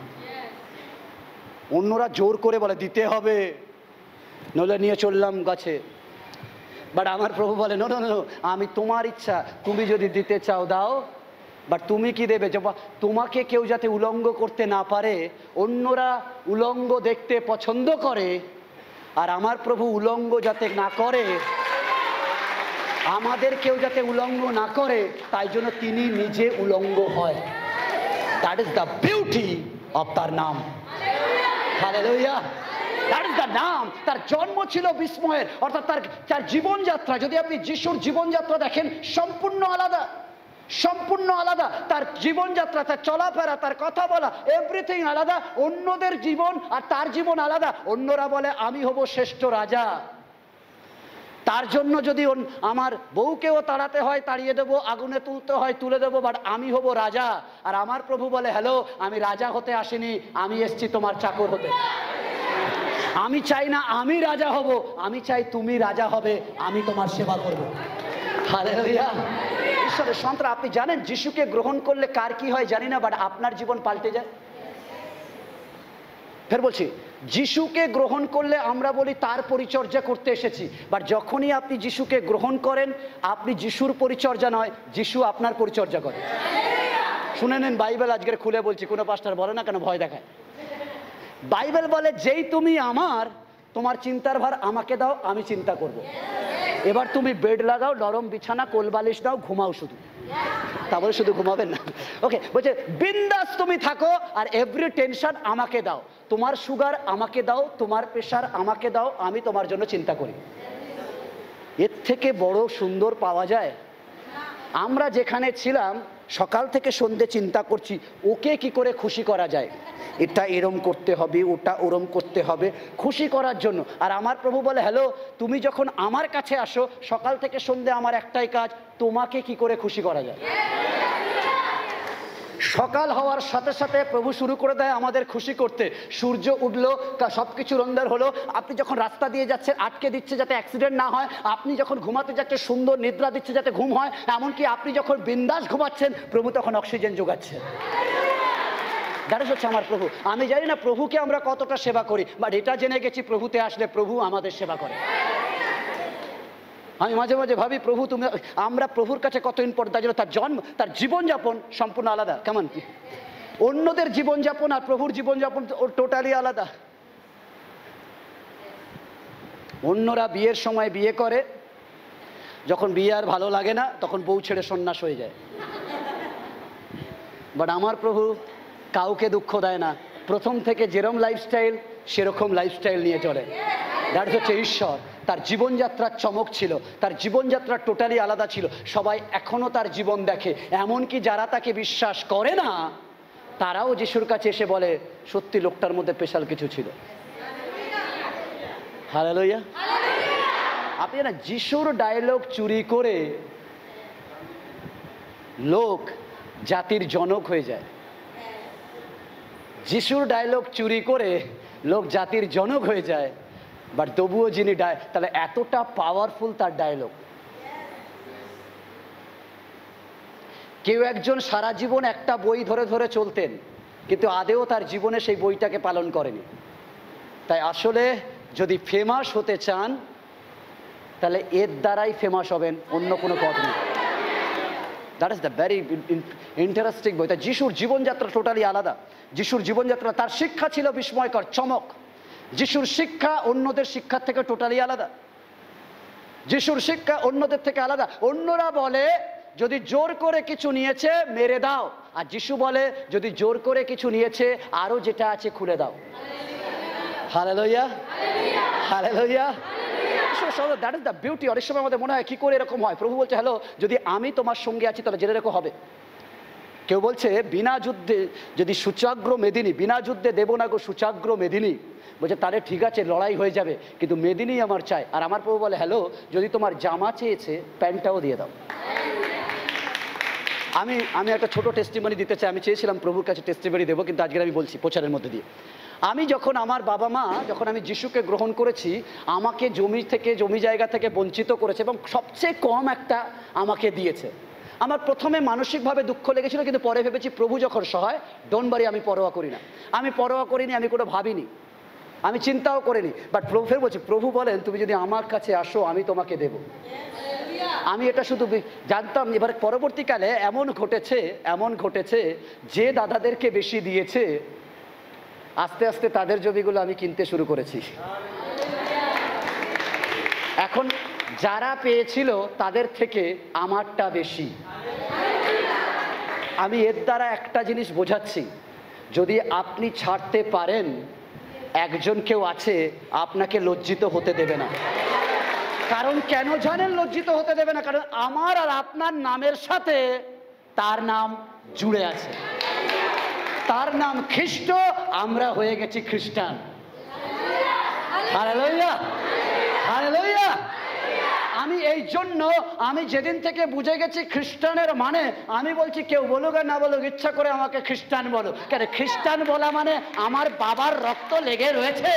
A: অন্যরা জোর করে বলে দিতে হবে, নইলে নিয়ে চললাম গাছে। বাট আমার প্রভু বলে নো নো নো, আমি তোমার ইচ্ছা, তুমি যদি দিতে চাও দাও, বাট তুমি কি দেবে? তোমাকে কেউ যাতে উলঙ্গ করতে না পারে, অন্যরা উলঙ্গ দেখতে পছন্দ করে, আর আমার প্রভু উলঙ্গ যাতে না করে, আমাদের কেউ যাতে উলঙ্গ না করে, তাই জন্য তিনি নিজে উলঙ্গ হয়। That is the beauty of তার নাম। হালেলুয়া। দ্যাট ইজ দ্য নাম। তার জন্ম ছিল বিস্ময়ের, অর্থাৎ তার জীবনযাত্রা, যদি আপনি যিশুর জীবনযাত্রা দেখেন, সম্পূর্ণ আলাদা, সম্পূর্ণ আলাদা। তার জীবনযাত্রা, তার চলাফেরা, তার কথা বলা, এভরিথিং আলাদা। অন্যদের জীবন আর তার জীবন আলাদা। অন্যরা বলে আমি হব শ্রেষ্ঠ রাজা, তার জন্য যদি আমার বউকেও তাড়াতে হয় তাড়িয়ে দেবো, আগুনে তুলতে হয় তুলে দেবো, বাট আমি হব রাজা। আর আমার প্রভু বলে হ্যালো, আমি রাজা হতে আসিনি, আমি এসছি তোমার চাকর হতে। আমি চাই না আমি রাজা হব, আমি চাই তুমি রাজা হবে, আমি তোমার সেবা করব। হালেলুয়া। ঈশ্বরের সন্তান, আপনি জানেন যিশুকে গ্রহণ করলে কার কি হয় জানি না, বাট আপনার জীবন পাল্টে যায়। ফের বলছি, যিশুকে গ্রহণ করলে আমরা বলি তার পরিচর্যা করতে এসেছি, বাট যখনই আপনি যিশুকে গ্রহণ করেন আপনি যিশুর পরিচর্যা নয়, যিশু আপনার পরিচর্যা করে। শুনে নেন, বাইবেল আজকের খুলে বলছি, কোনো পাস্টার বলে না কেন ভয় দেখায়। বাইবেল বলে যেই তুমি আমার, তোমার চিন্তার ভার আমাকে দাও, আমি চিন্তা করব। এবার তুমি বেড লাগাও, নরম বিছানা, কোলবালিশ দাও, ঘুমাও শুধু। তা বলে শুধু ঘুমাবেন না, ওকে, বলছে বিন্দাস তুমি থাকো আর এভরি টেনশন আমাকে দাও, তোমার সুগার আমাকে দাও, তোমার প্রেশার আমাকে দাও, আমি তোমার জন্য চিন্তা করি। এর থেকে বড় সুন্দর পাওয়া যায়? আমরা যেখানে ছিলাম সকাল থেকে সন্ধে চিন্তা করছি ওকে কি করে খুশি করা যায়, এটা এরম করতে হবে, ওটা ওরম করতে হবে খুশি করার জন্য। আর আমার প্রভু বলে হ্যালো, তুমি যখন আমার কাছে আসো সকাল থেকে সন্ধে আমার একটাই কাজ, তোমাকে কি করে খুশি করা যায়। সকাল হওয়ার সাথে সাথে প্রভু শুরু করে দেয় আমাদের খুশি করতে। সূর্য উঠলো, সব কিছু রঙের হলো, আপনি যখন রাস্তা দিয়ে যাচ্ছেন আটকে দিচ্ছে যাতে অ্যাক্সিডেন্ট না হয়, আপনি যখন ঘুমাতে যাচ্ছেন সুন্দর নিদ্রা দিচ্ছে যাতে ঘুম হয়, এমনকি আপনি যখন বিন্দাস ঘুমাচ্ছেন প্রভু তখন অক্সিজেন যোগাচ্ছেন। দ্যাট হচ্ছে আমার প্রভু। আমি জানি না প্রভুকে আমরা কতটা সেবা করি, বাট এটা জেনে গেছি প্রভুতে আসলে প্রভু আমাদের সেবা করে। আমি মাঝে মাঝে ভাবি প্রভু তুমি, আমরা প্রভুর কাছে কত ইম্পর্টেন্ট, তার জন্য তার জন্ম, তার জীবনযাপন সম্পূর্ণ আলাদা। কেমন কি অন্যদের জীবনযাপন আর প্রভুর জীবনযাপন টোটালি আলাদা। অন্যরা বিয়ের সময় বিয়ে করে, যখন বিয়ে আর ভালো লাগে না তখন বউ ছেড়ে সন্ন্যাস হয়ে যায়, বাট আমার প্রভু কাউকে দুঃখ দেয় না, প্রথম থেকে যেরকম লাইফস্টাইল সেরকম লাইফস্টাইল নিয়ে চলে। দ্যাট হচ্ছে ঈশ্বর। তার জীবনযাত্রার চমক ছিল, তার জীবনযাত্রা টোটালি আলাদা ছিল। সবাই এখনো তার জীবন দেখে, এমনকি যারা তাকে বিশ্বাস করে না তারাও যিশুর কাছে এসে বলে সত্যি লোকটার মধ্যে স্পেশাল কিছু ছিল। হালেলুয়া। আপনি না যিশুর ডায়লগ চুরি করে লোক জাতির জনক হয়ে যায়। যিশুর ডায়লগ চুরি করে লোক জাতির জনক হয়ে যায়, বাট তবুও যিনি তাহলে এতটা পাওয়ারফুল তার ডায়লগ। কেউ একজন সারা জীবন একটা বই ধরে ধরে চলতেন, কিন্তু আদেও তার জীবনে সেই বইটাকে পালন করেনি। তাই আসলে যদি ফেমাস হতে চান তাহলে এর দ্বারাই ফেমাস হবেন, অন্য কোনো পথ নেই। That is the very interesting বই। তাই যিশুর জীবনযাত্রা টোটালি আলাদা। যিশুর জীবনযাত্রা, তার শিক্ষা ছিল বিস্ময়কর, চমক। যিশুর শিক্ষা অন্যদের শিক্ষার থেকে টোটালি আলাদা। যিশুর শিক্ষা অন্যদের থেকে আলাদা। অন্যরা বলে যদি জোর করে কিছু নিয়েছে মেরে দাও, আর যিশু বলে যদি জোর করে কিছু নিয়েছে আরো যেটা আছে খুলে দাও। Hallelujah, hallelujah. That is the beauty. অনেক সময় আমাদের মনে হয় কি করে এরকম হয়। প্রভু বলছে হ্যালো, যদি আমি তোমার সঙ্গে আছি তাহলে জেনে রেখো হবে। কেউ বলছে বিনা যুদ্ধে যদি সুচাগ্র মেদিনী, বিনা যুদ্ধে দেব না গো সুচাগ্র মেদিনী। বলছে তাহলে ঠিক আছে লড়াই হয়ে যাবে, কিন্তু মেদিনী আমার চাই। আর আমার প্রভু বলে হ্যালো, যদি তোমার জামা চেয়েছে প্যান্টটাও দিয়ে দাও। আমি একটা ছোট টেস্টিমনি দিতে চাই। আমি চেয়েছিলাম প্রভুর কাছে টেস্টিমনি দেবো, কিন্তু আজকে আমি বলছি প্রচারের মধ্যে দিয়ে। আমি যখন আমার বাবা মা, যখন আমি যিশুকে গ্রহণ করেছি, আমাকে জমি জায়গা থেকে বঞ্চিত করেছে এবং সবচেয়ে কম একটা আমাকে দিয়েছে। আমার প্রথমে মানসিকভাবে দুঃখ লেগেছিল, কিন্তু পরে ভেবেছি প্রভু যখন সহায়, ডোন্ট ওয়ারি, আমি পরোয়া করি না। আমি পরোয়া করিনি, আমি কোনো ভাবিনি, আমি চিন্তাও করিনি। বাট প্রভু ফের বলছি, প্রভু বলেন তুমি যদি আমার কাছে আসো আমি তোমাকে দেব। আমি এটা শুধু জানতাম। এবার পরবর্তীকালে এমন ঘটেছে যে দাদাদেরকে বেশি দিয়েছে আস্তে আস্তে তাদের জমিগুলো আমি কিনতে শুরু করেছি। এখন যারা পেয়েছিল তাদের থেকে আমারটা বেশি। আমি এর দ্বারা একটা জিনিস বোঝাচ্ছি, যদি আপনি ছাড়তে পারেন, একজন কেউ আছে আপনাকে লজ্জিত হতে দেবে না। কারণ কেন জানেন লজ্জিত হতে দেবে না? কারণ আমার আর আপনার নামের সাথে তার নাম জুড়ে আছে। তার নাম খ্রিস্ট, আমরা হয়ে গেছি খ্রিস্টান। Hallelujah, hallelujah. আমি এই জন্য আমি যেদিন থেকে বুঝে গেছি খ্রিস্টানের মানে, আমি বলছি কেউ বলুক আর না বলুক, ইচ্ছা করে আমাকে খ্রিস্টান বলো। কেন খ্রিস্টান বলা মানে আমার বাবার রক্ত লেগে রয়েছে,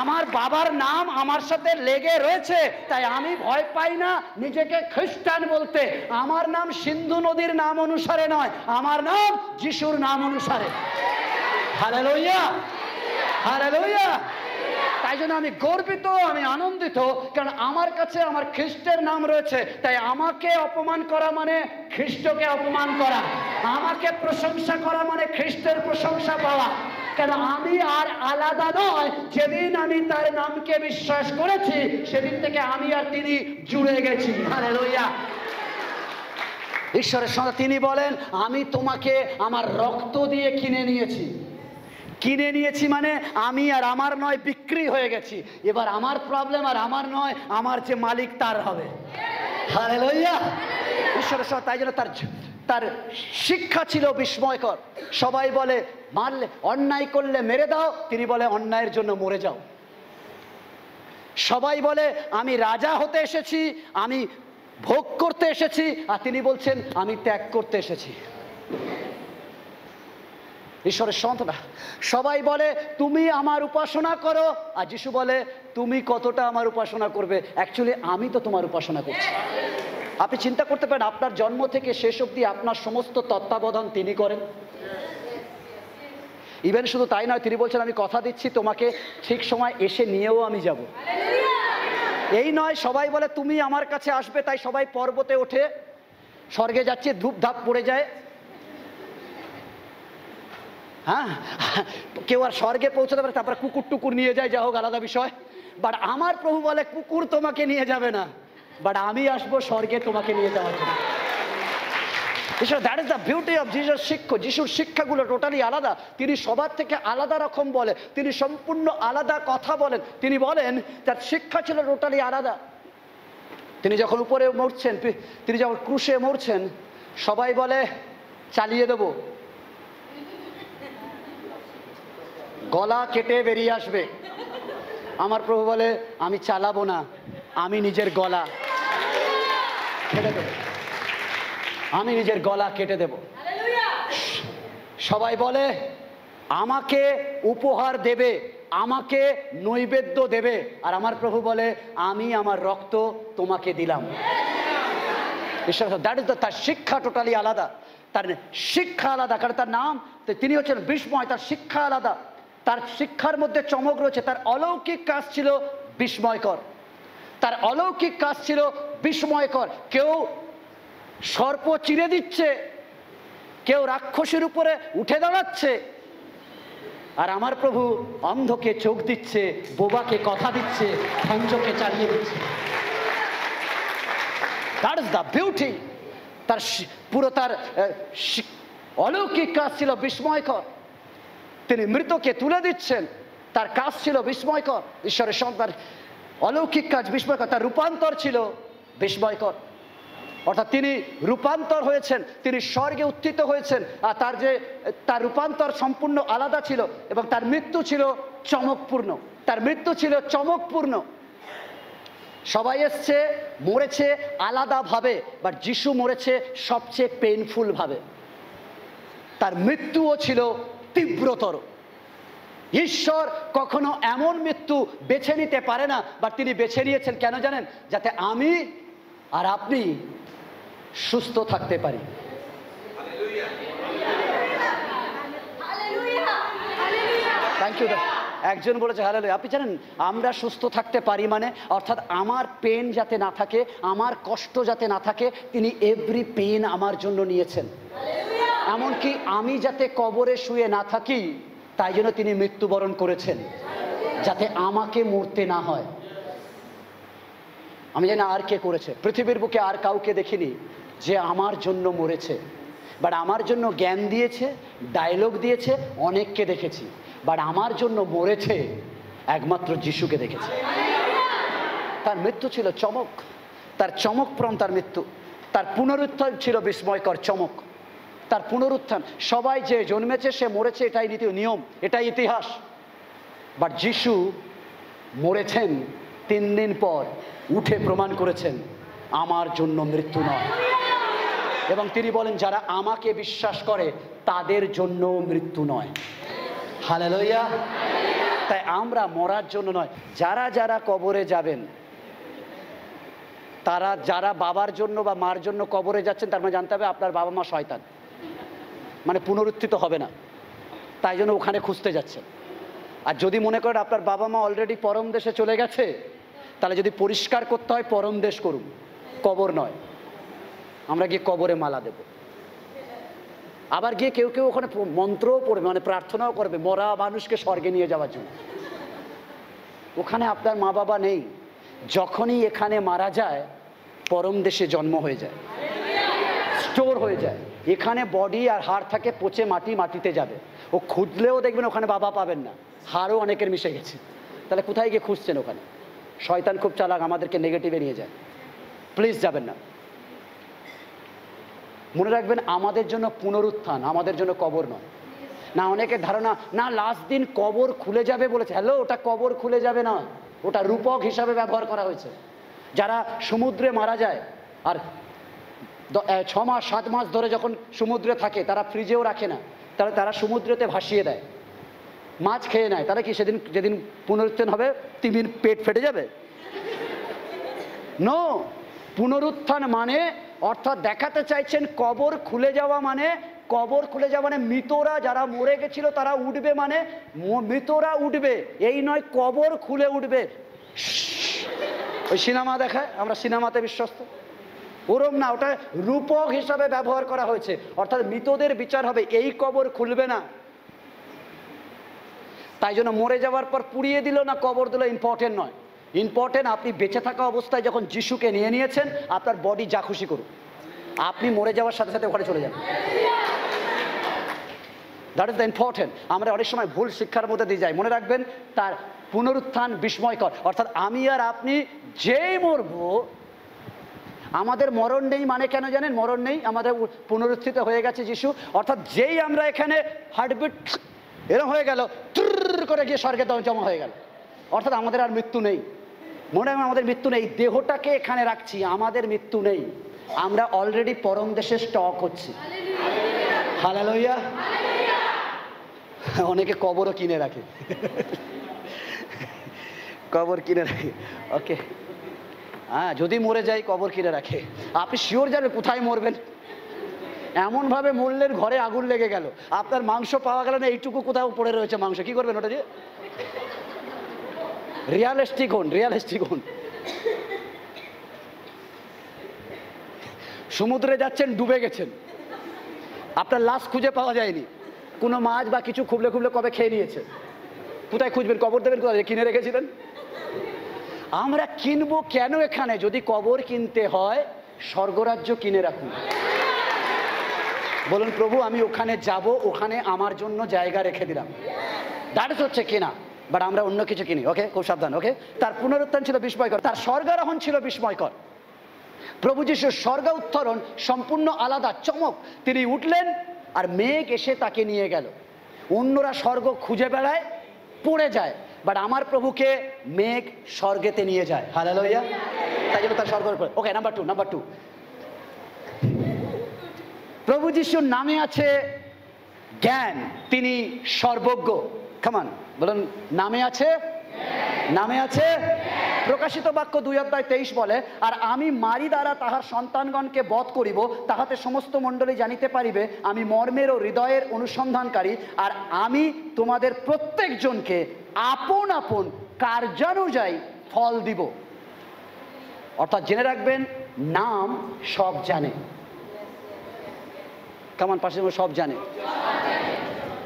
A: আমার বাবার নাম আমার সাথে লেগে রয়েছে। তাই আমি ভয় পাই না নিজেকে খ্রিস্টান বলতে। আমার নাম সিন্ধু নদীর নাম অনুসারে নয়, আমার নাম যিশুর নাম অনুসারে। Hallelujah, hallelujah. তাই জন্য আমি গর্বিত, আমি আনন্দিত, কারণ আমার কাছে আমার খ্রিস্টের নাম রয়েছে। তাই আমাকে অপমান করা মানে খ্রিস্টকে অপমান করা, আমাকে প্রশংসা করা মানে খ্রিস্টের প্রশংসা পাওয়া। কেন আমি আর আলাদা নয়। যেদিন আমি তার নামকে বিশ্বাস করেছি সেদিন থেকে আমি আর তিনি জুড়ে গেছি। হালেলুয়া। ঈশ্বরের সঙ্গে তিনি বলেন, আমি তোমাকে আমার রক্ত দিয়ে কিনে নিয়েছি। কিনে নিয়েছি মানে আমি আর আমার নয়, বিক্রি হয়ে গেছি। এবার আমার প্রবলেম আর আমার নয়, আমার যে মালিক তার হবে। হালেলুয়া। ঈশ্বরের সঙ্গে তাই জন্য তার শিক্ষা ছিল বিস্ময়কর। সবাই বলে মারলে, অন্যায় করলে মেরে দাও, তিনি বলে অন্যায়ের জন্য মরে যাও। সবাই বলে আমি রাজা হতে এসেছি, আমি ভোগ করতে এসেছি, আর তিনি বলছেন আমি ত্যাগ করতে এসেছি। ঈশ্বরের সন্তান। সবাই বলে তুমি আমার উপাসনা করো, আর যিশু বলে তুমি কতটা আমার উপাসনা করবে, অ্যাকচুয়ালি আমি তো তোমার উপাসনা করছি। আপনি চিন্তা করতে পারেন, আপনার জন্ম থেকে শেষ অবধি আপনার সমস্ত তত্ত্বাবধান তিনি করেন। ইভেন শুধু তাই নয়, তিনি বলছেন আমি কথা দিচ্ছি তোমাকে ঠিক সময় এসে নিয়েও আমি যাব। এই নয় সবাই বলে তুমি আমার কাছে আসবে, তাই সবাই পর্বতে ওঠে, স্বর্গে যাচ্ছে, ধূপ ধাপ পড়ে যায়। হ্যাঁ, কেউ আর স্বর্গে পৌঁছাতে পারে, তারপরে কুকুর টুকুর নিয়ে যায়, যা হোক আলাদা বিষয়। বাট আমার প্রভু বলে কুকুর তোমাকে নিয়ে যাবে না, বাট আমি আসবো স্বর্গে তোমাকে নিয়ে যাওয়ার জন্য। That is the beauty of Jesus. যিশুর শিক্ষাগুলো টোটালি আলাদা। তিনি সবার থেকে আলাদা রকম বলে, তিনি সম্পূর্ণ আলাদা কথা বলেন। তিনি বলেন তার শিক্ষা ছিল টোটালি আলাদা। তিনি যখন উপরে মরছেন, তিনি যখন ক্রুশে মরছেন, সবাই বলে চালিয়ে দেব, গলা কেটে বেরিয়ে আসবে। আমার প্রভু বলে আমি চালাবো না, আমি নিজের গলা কেটে দেব, আমি নিজের গলা কেটে দেব। সবাই বলে আমাকে উপহার দেবে, আমাকে নৈবেদ্য দেবে, আর আমার প্রভু বলে আমি আমার রক্ত তোমাকে দিলাম। দ্যাট ইজ তার শিক্ষা টোটালি আলাদা। তার শিক্ষা আলাদা, কারণ তার নাম, তিনি হচ্ছেন বিস্ময়। তার শিক্ষা আলাদা, তার শিক্ষার মধ্যে চমক রয়েছে। তার অলৌকিক কাজ ছিল বিস্ময়কর, তার অলৌকিক কাজ ছিল বিস্ময়কর। কেউ সর্প চিরে দিচ্ছে, কেউ রাক্ষসের উপরে উঠে দাঁড়াচ্ছে, আর আমার প্রভু অন্ধকে চোখ দিচ্ছে, বোবাকে কথা দিচ্ছে, ভঞ্জকে চালিয়ে দিচ্ছে। That is the beauty. তার পুরো তার অলৌকিক কাজ ছিল বিস্ময়কর। তিনি মৃতকে তুলে দিচ্ছেন, তার কাজ ছিল বিস্ময়কর। ঈশ্বরের সন্তান, অলৌকিক কাজ বিস্ময়কর। তার রূপান্তর ছিল বিস্ময়কর, অর্থাৎ তিনি রূপান্তর হয়েছেন, তিনি স্বর্গে উত্থিত হয়েছেন। আর তার রূপান্তর সম্পূর্ণ আলাদা ছিল, এবং তার মৃত্যু ছিল চমকপূর্ণ। তার মৃত্যু ছিল চমকপূর্ণ। সবাই এসছে, মরেছে আলাদাভাবে, বাট যিশু মরেছে সবচেয়ে পেইনফুল ভাবে। তার মৃত্যুও ছিল তীব্রতর। ঈশ্বর কখনো এমন মৃত্যু বেছে নিতে পারে না, বাট তিনি বেছে নিয়েছেন কেন জানেন? যাতে আমি আর আপনি সুস্থ থাকতে পারি। Thank you. একজন বলেছে হালেলুয়া। আপনি জানেন আমরা সুস্থ থাকতে পারি মানে, অর্থাৎ আমার পেন যাতে না থাকে, আমার কষ্ট যাতে না থাকে, তিনি এভরি পেন আমার জন্য নিয়েছেন। এমনকি আমি যাতে কবরে শুয়ে না থাকি, তাই জন্য তিনি মৃত্যুবরণ করেছেন, যাতে আমাকে মরতে না হয়। আমি জানি আর কে করেছে, পৃথিবীর বুকে আর কাউকে দেখিনি যে আমার জন্য মরেছে। বাট আমার জন্য জ্ঞান দিয়েছে, ডায়লগ দিয়েছে, অনেককে দেখেছি, বাট আমার জন্য মরেছে একমাত্র যিশুকে দেখেছে। তার মৃত্যু ছিল চমক, তার চমকপ্রম তার মৃত্যু। তার পুনরুত্থান ছিল বিস্ময়কর চমক। তার পুনরুত্থান, সবাই যে জন্মেছে সে মরেছে, এটাই নিয়ম, এটাই ইতিহাস। বাট যিশু মরেছেন, 3 দিন পর উঠে প্রমাণ করেছেন আমার জন্য মৃত্যু নয়। এবং তিনি বলেন যারা আমাকে বিশ্বাস করে তাদের জন্য মৃত্যু নয়। হালেলুয়া। তাই আমরা মরার জন্য নয়, যারা যারা কবরে যাবেন, তারা যারা বাবার জন্য বা মার জন্য কবরে যাচ্ছেন, তার মানে জানতে হবে আপনার বাবা মা শয়তান, মানে পুনরুত্থিত হবে না, তাই জন্য ওখানে খুঁজতে যাচ্ছেন। আর যদি মনে করেন আপনার বাবা মা অলরেডি পরম দেশে চলে গেছে, তাহলে যদি পরিষ্কার করতে হয় পরম দেশ করুন, কবর নয়। আমরা গিয়ে কবরে মালা দেব, আবার গিয়ে কেউ কেউ ওখানে মন্ত্রও পড়বে, মানে প্রার্থনাও করবে মরা মানুষকে স্বর্গে নিয়ে যাওয়ার জন্য। ওখানে আপনার মা বাবা নেই, যখনই এখানে মারা যায় পরম দেশে জন্ম হয়ে যায়, স্টোর হয়ে যায়। এখানে বডি আর হাড় থাকে, পচে মাটিতে যাবে। ও খুঁজলেও দেখবেন ওখানে বাবা পাবেন না, হাড়ও অনেকের মিশে গেছে। তাহলে কোথায় গিয়ে খুঁজছেন? ওখানে শয়তান খুব চালাক, আমাদেরকে নেগেটিভে নিয়ে যায়। প্লিজ যাবেন না। মনে রাখবেন, আমাদের জন্য পুনরুত্থান, আমাদের জন্য কবর নয়। না অনেকের ধারণা না লাস্ট দিন কবর খুলে যাবে বলেছে। হ্যালো, ওটা কবর খুলে যাবে না, ওটা রূপক হিসাবে ব্যবহার করা হয়েছে। যারা সমুদ্রে মারা যায় আর 6 মাস 7 মাস ধরে যখন সমুদ্রে থাকে, তারা ফ্রিজেও রাখে না, তারা সমুদ্রেতে ভাসিয়ে দেয়, মাছ খেয়ে নেয়। তারা কি যেদিন পুনরুত্থান হবে তিমির পেট ফেটে যাবে? নো, পুনরুত্থান মানে অর্থাৎ দেখাতে চাইছেন কবর খুলে যাওয়া মানে, কবর খুলে যাওয়া মানে মৃতরা যারা মরে গেছিল তারা উঠবে, মানে মৃতরা উঠবে, এই নয় কবর খুলে উঠবে। ওই সিনেমা দেখায়, আমরা সিনেমাতে বিশ্বস্ত, ওরম না, ওটা রূপক হিসাবে ব্যবহার করা হয়েছে। অর্থাৎ মৃতদের বিচার হবে, এই কবর খুলবে না। তাই জন্য মরে যাওয়ার পর পুড়িয়ে দিল না কবর দিল ইম্পর্টেন্ট নয়। ইম্পর্টেন্ট আপনি বেঁচে থাকা অবস্থায় যখন যিশুকে নিয়েছেন, আপনার বডি যা খুশি করুন, আপনি মরে যাওয়ার সাথে সাথে ওখানে চলে যাবেন। That is the important. আমরা অনেক সময় ভুল শিক্ষার মধ্যে দিয়ে যাই। মনে রাখবেন, তার পুনরুত্থান বিস্ময়কর। অর্থাৎ আমি আর আপনি যেই মরবো, আমাদের মরণ নেই মানে কেন জানেন? মরণ নেই, আমাদের পুনরুত্থিত হয়ে গেছে যিশু। অর্থাৎ যেই আমরা এখানে হার্টবিট এরকম হয়ে গেল, ট্রুর করে গিয়ে স্বর্গে জমা হয়ে গেল, অর্থাৎ আমাদের আর মৃত্যু নেই। মনে হয় আমাদের মৃত্যু নেই, দেহটাকে এখানে রাখছি, আমাদের মৃত্যু নেই। আমরা অলরেডি পরম দেশে স্টক হচ্ছি। হালেলুয়া। অনেকে কবরও কিনে রাখে, কবর কিনে রাখে। ওকে, হ্যাঁ, যদি মরে যাই কবর কিনে রাখে। আপনি শিওর জানেন কোথায় মরবেন? এমনভাবে মরলেন ঘরে আগুন লেগে গেল, আপনার মাংস পাওয়া গেল না, এইটুকু কোথাও পড়ে রয়েছে মাংস, কি করবেন ওটা দিয়ে? রিয়ালিস্টিক হন, রিয়ালিস্টিক হন। সমুদ্রে যাচ্ছেন, ডুবে গেছেন, আপনার লাশ খুঁজে পাওয়া যায়নি, কোনো মাছ বা কিছু খুবলে খুবলে কবে খেয়ে নিয়েছে, কোথায় খুঁজবেন? কবর দেবেন কোথায়? কিনে রেখেছিলেন। আমরা কিনবো কেন এখানে? যদি কবর কিনতে হয়, স্বর্গরাজ্য কিনে রাখুন। বলুন, প্রভু আমি ওখানে যাব, ওখানে আমার জন্য জায়গা রেখে দিলাম। দ্যাট ইজ হচ্ছে কেনা। বাট আমরা অন্য কিছু কিনি। ওকে, খুব সাবধান। ওকে, তার পুনরুত্থান ছিল বিস্ময়কর, তার স্বর্গারোহণ ছিল বিস্ময়কর। প্রভু যিশুর স্বর্গ উত্তরণ সম্পূর্ণ আলাদা, চমক। তিনি উঠলেন আর মেঘ এসে তাকে নিয়ে গেল। অন্যরা স্বর্গ খুঁজে বেড়ায়, পড়ে যায়, বাট আমার প্রভুকে মেঘ স্বর্গেতে নিয়ে যায়। হালেলুয়া। তাই জন্য তার স্বর্গ। ওকে, নাম্বার টু, প্রভু যিশুর নামে আছে জ্ঞান, তিনি সর্বজ্ঞ। কামান বলুন, নামে আছে, নামে আছে। প্রকাশিত বাক্য 2:23 বলে, আর আমি মারি দ্বারা তাহার সন্তানগণকে বধ করিব, তাহাতে সমস্ত মণ্ডলী জানিতে পারিবে আমি মর্মের ও হৃদয়ের অনুসন্ধানকারী, আর আমি তোমাদের প্রত্যেকজনকে আপন আপন কার্যানুযায়ী ফল দিব। অর্থাৎ জেনে রাখবেন, নাম সব জানে। কেমন পাশে সব জানে।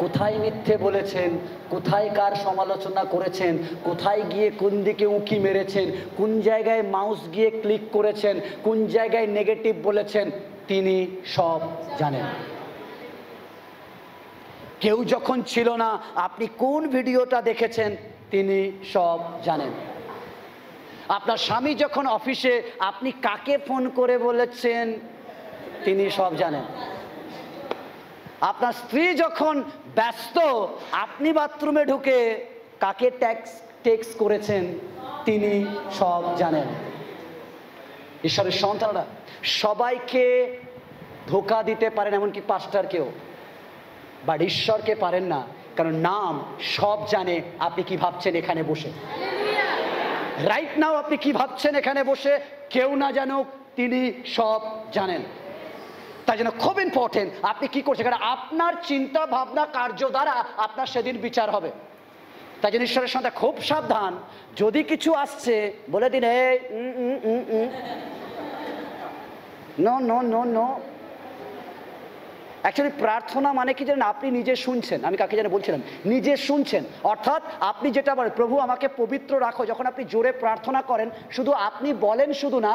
A: কোথায় মিথ্যে বলেছেন, কোথায় কার সমালোচনা করেছেন, কোথায় গিয়ে কোন দিকে উঁকি মেরেছেন, কোন জায়গায় মাউস গিয়ে ক্লিক করেছেন, কোন জায়গায় নেগেটিভ বলেছেন, তিনি সব জানেন। কেউ যখন ছিল না, আপনি কোন ভিডিওটা দেখেছেন, তিনি সব জানেন। আপনার স্বামী যখন অফিসে, আপনি কাকে ফোন করে বলেছেন, তিনি সব জানেন। আপনার স্ত্রী যখন ব্যস্ত, আপনি বাথরুমে ঢুকে কাকে টেক্সট করেছেন, তিনি সব জানেন। ঈশ্বরের সন্তানরা সবাইকে ধোঁকা দিতে পারেন, এমনকি পাস্টারকেও, বাট ঈশ্বরকে পারেন না, কারণ নাম সব জানে। আপনি কি ভাবছেন এখানে বসে, রাইট নাও আপনি কি ভাবছেন এখানে বসে, কেউ না জানুক, তিনি সব জানেন। তাই জন্য খুব ইম্পর্টেন্ট আপনি কি করছেন, কারণ আপনার চিন্তা ভাবনা কার্য দ্বারা আপনার সেদিন বিচার হবে। তাই জন্য ঈশ্বরের সন্তান খুব সাবধান, যদি কিছু আসছে বলে দিন এই no no no no. Actually প্রার্থনা মানে কি জানেন, আপনি নিজে শুনছেন, আমি কাকে জানে বলছিলাম, নিজে শুনছেন। অর্থাৎ আপনি যেটা বলেন, প্রভু আমাকে পবিত্র রাখো, যখন আপনি জোরে প্রার্থনা করেন, শুধু আপনি বলেন শুধু না,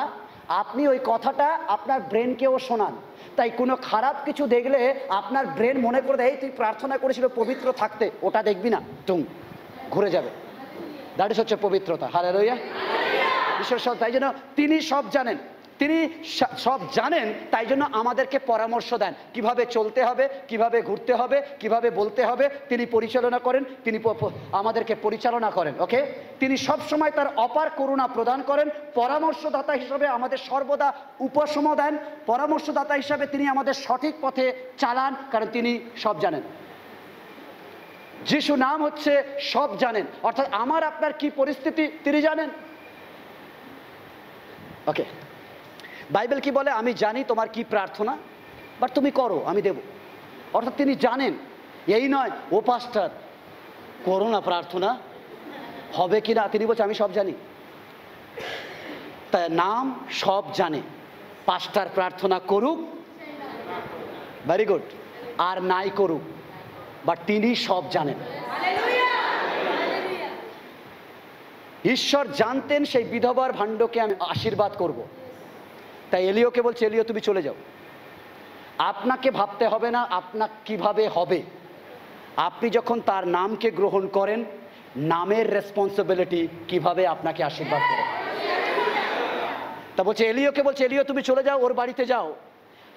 A: আপনি ওই কথাটা আপনার ব্রেনকেও শোনান। তাই কোনো খারাপ কিছু দেখলে আপনার ব্রেন মনে করে দেয়, তুই প্রার্থনা করেছিল পবিত্র থাকতে, ওটা দেখবি না, টুং ঘুরে যাবে। দ্যাট ইজ হচ্ছে পবিত্রতা। হালেলুয়া। ঈশ্বর সব, তাই জন্য তিনি সব জানেন, তিনি সব জানেন, তাই জন্য আমাদেরকে পরামর্শ দেন কিভাবে চলতে হবে, কিভাবে ঘুরতে হবে, কিভাবে বলতে হবে। তিনি পরিচালনা করেন, তিনি আমাদেরকে পরিচালনা করেন। ওকে, তিনি সব সময় তার অপার করুণা প্রদান করেন। পরামর্শদাতা হিসাবে আমাদের সর্বদা উপশম দেন। পরামর্শদাতা হিসাবে তিনি আমাদের সঠিক পথে চালান, কারণ তিনি সব জানেন। যিশু নাম হচ্ছে সব জানেন, অর্থাৎ আমার আপনার কি পরিস্থিতি তিনি জানেন। ওকে, বাইবেল কি বলে, আমি জানি তোমার কি প্রার্থনা, বাট তুমি করো আমি দেব। অর্থাৎ তিনি জানেন, এই নয় ও পাস্টার করো না প্রার্থনা, হবে কি না, তিনি বলছে আমি সব জানি। তাই নাম সব জানে, পাস্টার প্রার্থনা করুক, ভেরি গুড, আর নাই করুক, বাট তিনি সব জানেন। ঈশ্বর জানতেন সেই বিধবার ভাণ্ডকে আমি আশীর্বাদ করব। তাই এলিওকে বলছে, এলিও তুমি চলে যাও, আপনাকে ভাবতে হবে না আপনার কিভাবে হবে। আপনি যখন তার নামকে গ্রহণ করেন, নামের রেসপন্সিবিলিটি কিভাবে আপনাকে আশীর্বাদ করে। তা বলছে এলিওকে বলছে, এলিও তুমি চলে যাও, ওর বাড়িতে যাও,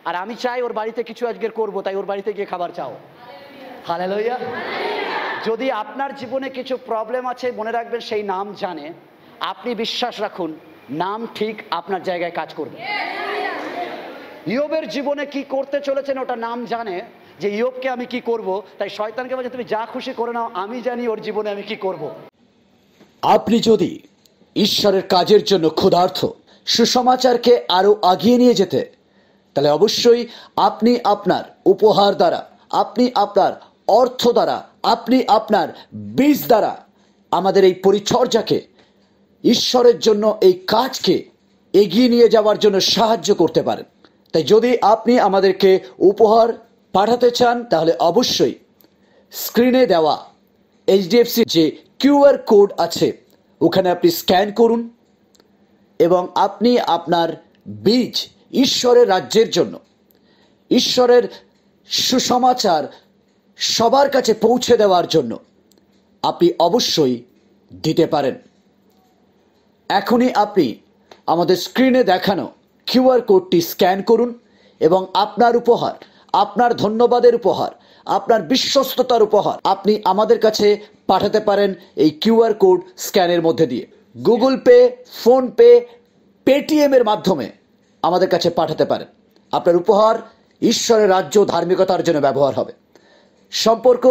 A: আর আমি চাই ওর বাড়িতে কিছু আজকের করবো, তাই ওর বাড়িতে গিয়ে খাবার চাও। হালেলুয়া। যদি আপনার জীবনে কিছু প্রবলেম আছে, মনে রাখবেন সেই নাম জানে। আপনি বিশ্বাস রাখুন, নাম ঠিক আপনার জায়গায় কাজ করবে। ইয়োবের জীবনে কি করতে চলেছেন ওটা নাম জানে, যে ইয়োবকে আমি কি করব। তাই শয়তানকে বলছে তুমি যা খুশি করে নাও, আমি জানি ওর জীবনে আমি কি করব।
C: আপনি যদি ঈশ্বরের কাজের জন্য ক্ষুধার্ত, সুসমাচারকে আরো আগিয়ে নিয়ে যেতে, তাহলে অবশ্যই আপনি আপনার উপহার দ্বারা, আপনি আপনার অর্থ দ্বারা, আপনি আপনার বীজ দ্বারা আমাদের এই পরিচর্যাকে, ঈশ্বরের জন্য এই কাজকে এগিয়ে নিয়ে যাওয়ার জন্য সাহায্য করতে পারেন। তাই যদি আপনি আমাদেরকে উপহার পাঠাতে চান, তাহলে অবশ্যই স্ক্রিনে দেওয়া এইচডিএফসি যে কিউআর কোড আছে, ওখানে আপনি স্ক্যান করুন এবং আপনি আপনার বীজ ঈশ্বরের রাজ্যের জন্য, ঈশ্বরের সুসমাচার সবার কাছে পৌঁছে দেওয়ার জন্য আপনি অবশ্যই দিতে পারেন। এখনই আপনি আমাদের স্ক্রিনে দেখানো কিউআর কোডটি স্ক্যান করুন এবং আপনার উপহার, আপনার ধন্যবাদের উপহার, আপনার বিশ্বস্ততার উপহার আপনি আমাদের কাছে পাঠাতে পারেন এই কিউআর কোড স্ক্যানের মধ্যে দিয়ে। গুগল পে, ফোনপে, পেটিএমের মাধ্যমে আমাদের কাছে পাঠাতে পারেন। আপনার উপহার ঈশ্বরের রাজ্য ধার্মিকতার জন্য ব্যবহার হবে। সম্পর্ক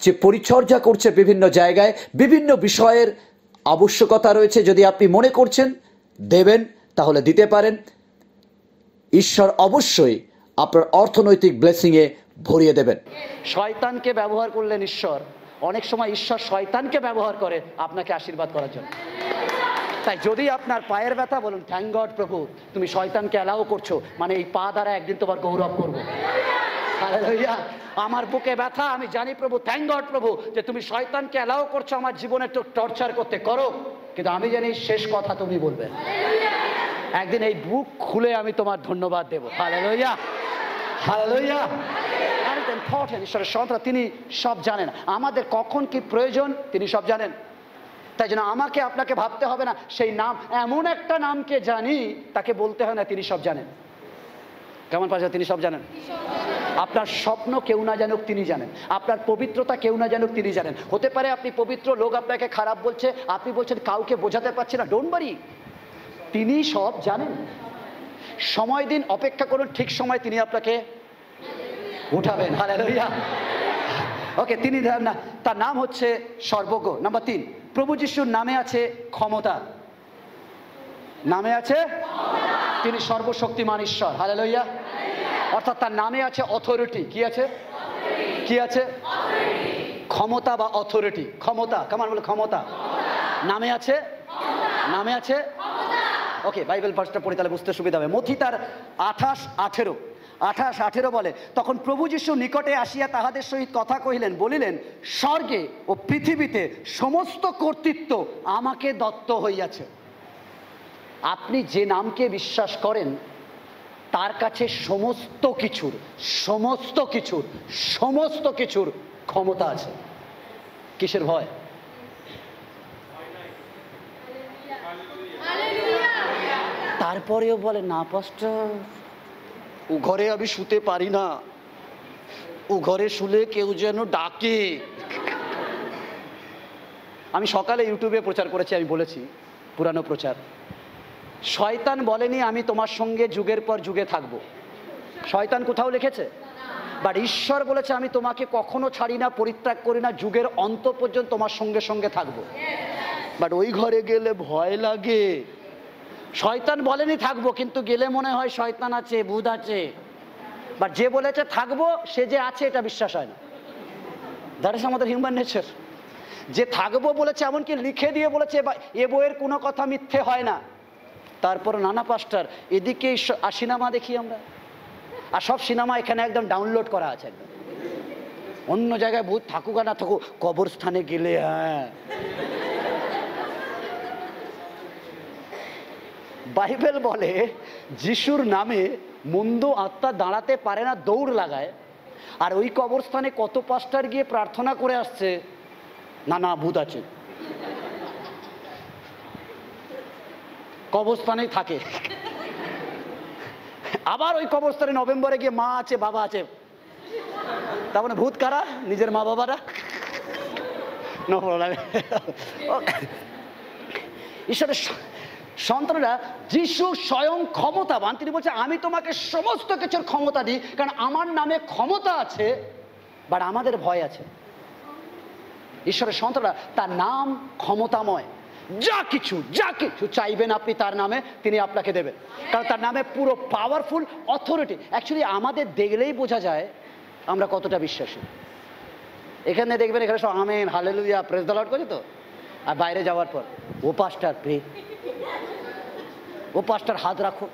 C: যে পরিচর্যা করছে বিভিন্ন জায়গায়, বিভিন্ন বিষয়ের আবশ্যকতা রয়েছে, যদি আপনি মনে করছেন দেবেন, তাহলে দিতে পারেন। ঈশ্বর অবশ্যই আপনার অর্থনৈতিক ব্লেসিংয়ে ভরিয়ে দেবেন।
A: শয়তানকে ব্যবহার করলেন ঈশ্বর, অনেক সময় ঈশ্বর শয়তানকে ব্যবহার করে আপনাকে আশীর্বাদ করার জন্য। তাই যদি আপনার পায়ের ব্যথা, বলুন থ্যাংক গড প্রভু তুমি শয়তানকে অ্যালাউ করছো, মানে এই পা দ্বারা একদিন তোমার গৌরব করবো। হালেলুয়া। আমার বুকে ব্যথা, আমি জানি প্রভু, থ্যাংক গড প্রভু যে তুমি শয়তানকে অ্যালাউ করছো আমার জীবনে একটু টর্চার করতে, করো, কিন্তু আমি জানি শেষ কথা তুমি বলবে, একদিন এই বুক খুলে আমি তোমার ধন্যবাদ দেব। Hallelujah, hallelujah. ঈশ্বরের সন্তান, তিনি সব জানেন, আমাদের কখন কি প্রয়োজন তিনি সব জানেন। তাই জন্য আমাকে আপনাকে ভাবতে হবে না সেই নাম, এমন একটা নামকে জানি তাকে বলতে হয় না তিনি সব জানেন। কেমন পাশে তিনি সব জানেন। আপনার স্বপ্ন কেউ না জানুক তিনি জানেন, আপনার পবিত্রতা কেউ না জানুক তিনি জানেন। হতে পারে আপনি পবিত্র, লোক আপনাকে খারাপ বলছে, আপনি বলছেন কাউকে বোঝাতে পারছি না, ডোন্ট ওয়ারি, তিনি সব জানেন। সময় দিন, অপেক্ষা করুন, ঠিক সময় তিনি আপনাকে উঠাবেন। হালেলুয়া। ওকে, তিনি না, তার নাম হচ্ছে সর্বজ্ঞ। নাম্বার 3, প্রভু যিশুর নামে আছে ক্ষমতা, নামে আছে, তিনি সর্বশক্তিমান ঈশ্বর। হালেলুয়া। অর্থাৎ তার নামে আছে অথরিটি। কি আছে? কি আছে? ক্ষমতা বা অথরিটি, ক্ষমতা, কেমন বলে ক্ষমতা নামে আছে, নামে আছে। ওকে, বাইবেল ভার্সটা পড়ে তাহলে বুঝতে সুবিধা হবে। মথি তার 28:18 বলে, তখন প্রভু যীশু নিকটে আসিয়া তাহাদের সহিত কথা কহিলেন, বলিলেন, স্বর্গে ও পৃথিবীতে সমস্ত কর্তৃত্ব আমাকে দত্ত হইয়াছে। আপনি যে নামকে বিশ্বাস করেন তার কাছে সমস্ত কিছুর সমস্ত কিছুর সমস্ত কিছুর ক্ষমতা আছে। কিসের ভয়? তারপরেও বলে, না পাস্টার, ও ঘরে আমি শুতে পারি না, ও ঘরে শুলে কেউ যেন ডাকে। আমি সকালে ইউটিউবে প্রচার করেছি, আমি বলেছি, পুরানো প্রচার, শয়তান বলেনি আমি তোমার সঙ্গে যুগের পর যুগে থাকবো। শয়তান কোথাও লিখেছে? বাট ঈশ্বর বলেছে আমি তোমাকে কখনো ছাড়ি না, পরিত্যাগ করি না, যুগের অন্ত পর্যন্ত তোমার সঙ্গে সঙ্গে থাকবো। বাট ওই ঘরে গেলে ভয় লাগে। শয়তান বলেনি থাকবো, কিন্তু গেলে মনে হয় শয়তান আছে, ভূত আছে। বাট যে বলেছে থাকবো, সে যে আছে এটা বিশ্বাস হয় না। দ্যাট ইজ আমাদের হিউম্যান নেচার। যে থাকবো বলেছে, এমনকি লিখে দিয়ে বলেছে এ বইয়ের কোনো কথা মিথ্যে হয় না। তারপর নানা পাস্টার এদিকে সিনেমা দেখি আমরা, আর সব সিনেমা এখানে একদম ডাউনলোড করা আছে একদম। অন্য জায়গায় ভূত থাকুক আর না থাকুক, কবরস্থানে গেলে হ্যাঁ। বাইবেল বলে যিশুর নামে মন্দ আত্মা দাঁড়াতে পারে না, দৌড় লাগায়। আর ওই কবরস্থানে কত পাস্টার গিয়ে প্রার্থনা করে আসছে, না না ভূত আছে, কবরস্থানেই থাকে। আবার ওই কবরস্থানে নভেম্বরে গিয়ে মা আছে, বাবা আছে, তার মানে ভূত কারা? নিজের মা বাবারা। ঈশ্বরের সন্তানরা, যিশু স্বয়ং ক্ষমতাবান। তিনি বলছে আমি তোমাকে সমস্ত কিছুর ক্ষমতা দিই, কারণ আমার নামে ক্ষমতা আছে। বাট আমাদের ভয় আছে। ঈশ্বরের সন্তানরা, তার নাম ক্ষমতাময়। যা কিছু চাইবেন আপনি তার নামে, তিনি আপনাকে দেবেন, কারণ তার নামে পুরো পাওয়ারফুল অথরিটি। অ্যাকচুয়ালি আমাদের দেখলেই বোঝা যায় আমরা কতটা বিশ্বাসী। এখানে দেখবেন, এখানে সব amen, hallelujah, praise the lord করে তো। আর বাইরে যাওয়ার পর ও পাস্টার প্রে, ও পাস্টার হাত রাখো।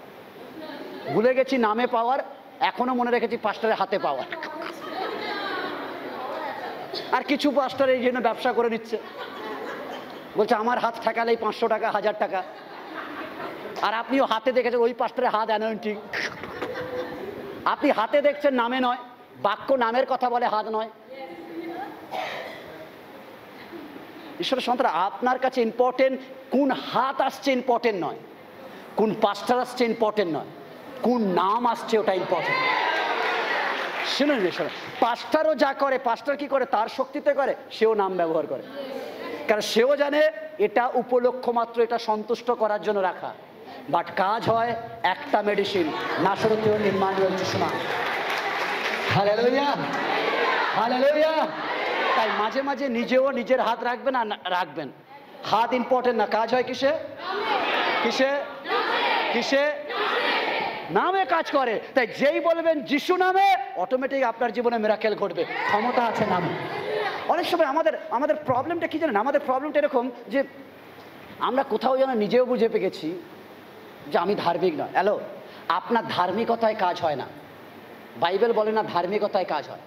A: ভুলে গেছি নামে পাওয়ার, এখনো মনে রেখেছি পাস্টারের হাতে পাওয়ার। আর কিছু পাস্টার এই জন্য ব্যবসা করে নিচ্ছে, বলছে আমার হাত ঠেকালেই 500 টাকা, 1000 টাকা। আর আপনিও হাতে দেখেছেন ওই পাস্টারের হাত অ্যানোয়েন্টিং। আপনি হাতে দেখছেন, নামে নয়। বাক্য নামের কথা বলে, হাত নয়। ঈশ্বরের সন্তান, আপনার কাছে ইম্পর্টেন্ট কোন হাত আসছে ইম্পর্টেন্ট নয়, কোন পাস্টার আসছে ইম্পর্টেন্ট নয়, কোন নাম আসছে ওটা ইম্পর্টেন্ট। শুনুন, পাস্টারও যা করে, পাস্টার কি করে? তার শক্তিতে করে, সেও নাম ব্যবহার করে। কারণ সেও জানে এটা উপলক্ষ মাত্র, এটা সন্তুষ্ট করার জন্য রাখা। বাট কাজ হয় একটা মেডিসিন, নাসরতীয় নির্মাণীয় যিশু নাম। Hallelujah, hallelujah. তাই মাঝে মাঝে নিজেও নিজের হাত রাখবেন, আর রাখবেন। হাত ইম্পর্টেন্ট না, কাজ হয় কিসে? কিসে? কিসে? নামে কাজ করে। তাই যেই বলবেন যিশু নামে, অটোমেটিক আপনার জীবনে মিরাকেল ঘটবে। ক্ষমতা আছে নামে। অনেক সময় আমাদের প্রবলেমটা কি জানেন? আমাদের প্রবলেমটা এরকম যে আমরা কোথাও যেন নিজেও বুঝে পেয়েছি যে আমি ধার্মিক না। হ্যালো, আপনার ধার্মিকতায় কাজ হয় না। বাইবেল বলে না ধার্মিকতায় কাজ হয়।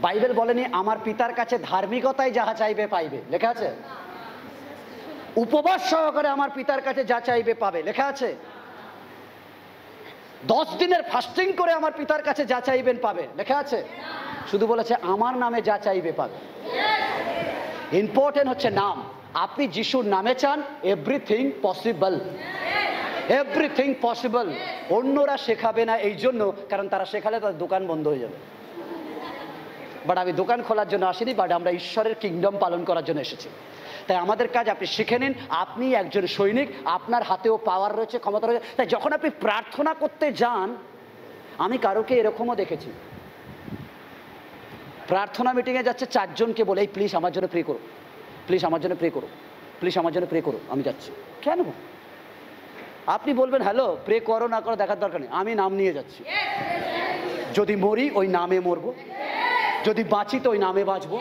A: বাইবেল বলেনি আমার পিতার কাছে ধার্মিকতায় যাহা চাইবে পাইবে, লেখা আছে। উপবাস সহকারে আমার পিতার কাছে যা চাইবে পাবে, লেখা আছে। 10 দিনের ফাস্টিং করে আমার পিতার কাছে যা চাইবেন পাবে, লেখা আছে। শুধু বলেছে আমার নামে যা চাইবে পাবে। ইম্পর্টেন্ট হচ্ছে নাম। আপনি যিশুর নামে চান, এভরিথিং পসিবল, এভরিথিং পসিবল। অন্যরা শেখাবে না এই জন্য, কারণ তারা শেখালে তাদের দোকান বন্ধ হয়ে যাবে। বাট আমি দোকান খোলার জন্য আসিনি, বাট আমরা ঈশ্বরের কিংডম পালন করার জন্য এসেছি। তাই আমাদের কাজ আপনি শিখে নিন। আপনি একজন সৈনিক, আপনার হাতেও পাওয়ার রয়েছে, ক্ষমতা রয়েছে। তাই যখন আপনি প্রার্থনা করতে যান, আমি কারোকে এরকমও দেখেছি, প্রার্থনা মিটিংয়ে যাচ্ছে 4 জনকে বলে, এই প্লিজ আমার জন্য প্রে করো, প্লিজ আমার জন্য প্রে করো, প্লিজ আমার জন্য প্রে করো, আমি যাচ্ছি। কেন? আপনি বলবেন হ্যালো, প্রে করো না করো দেখার দরকার নেই, আমি নাম নিয়ে যাচ্ছি। যদি মরি ওই নামে মরবো, যদি বাঁচি তো ওই নামে বাঁচবো।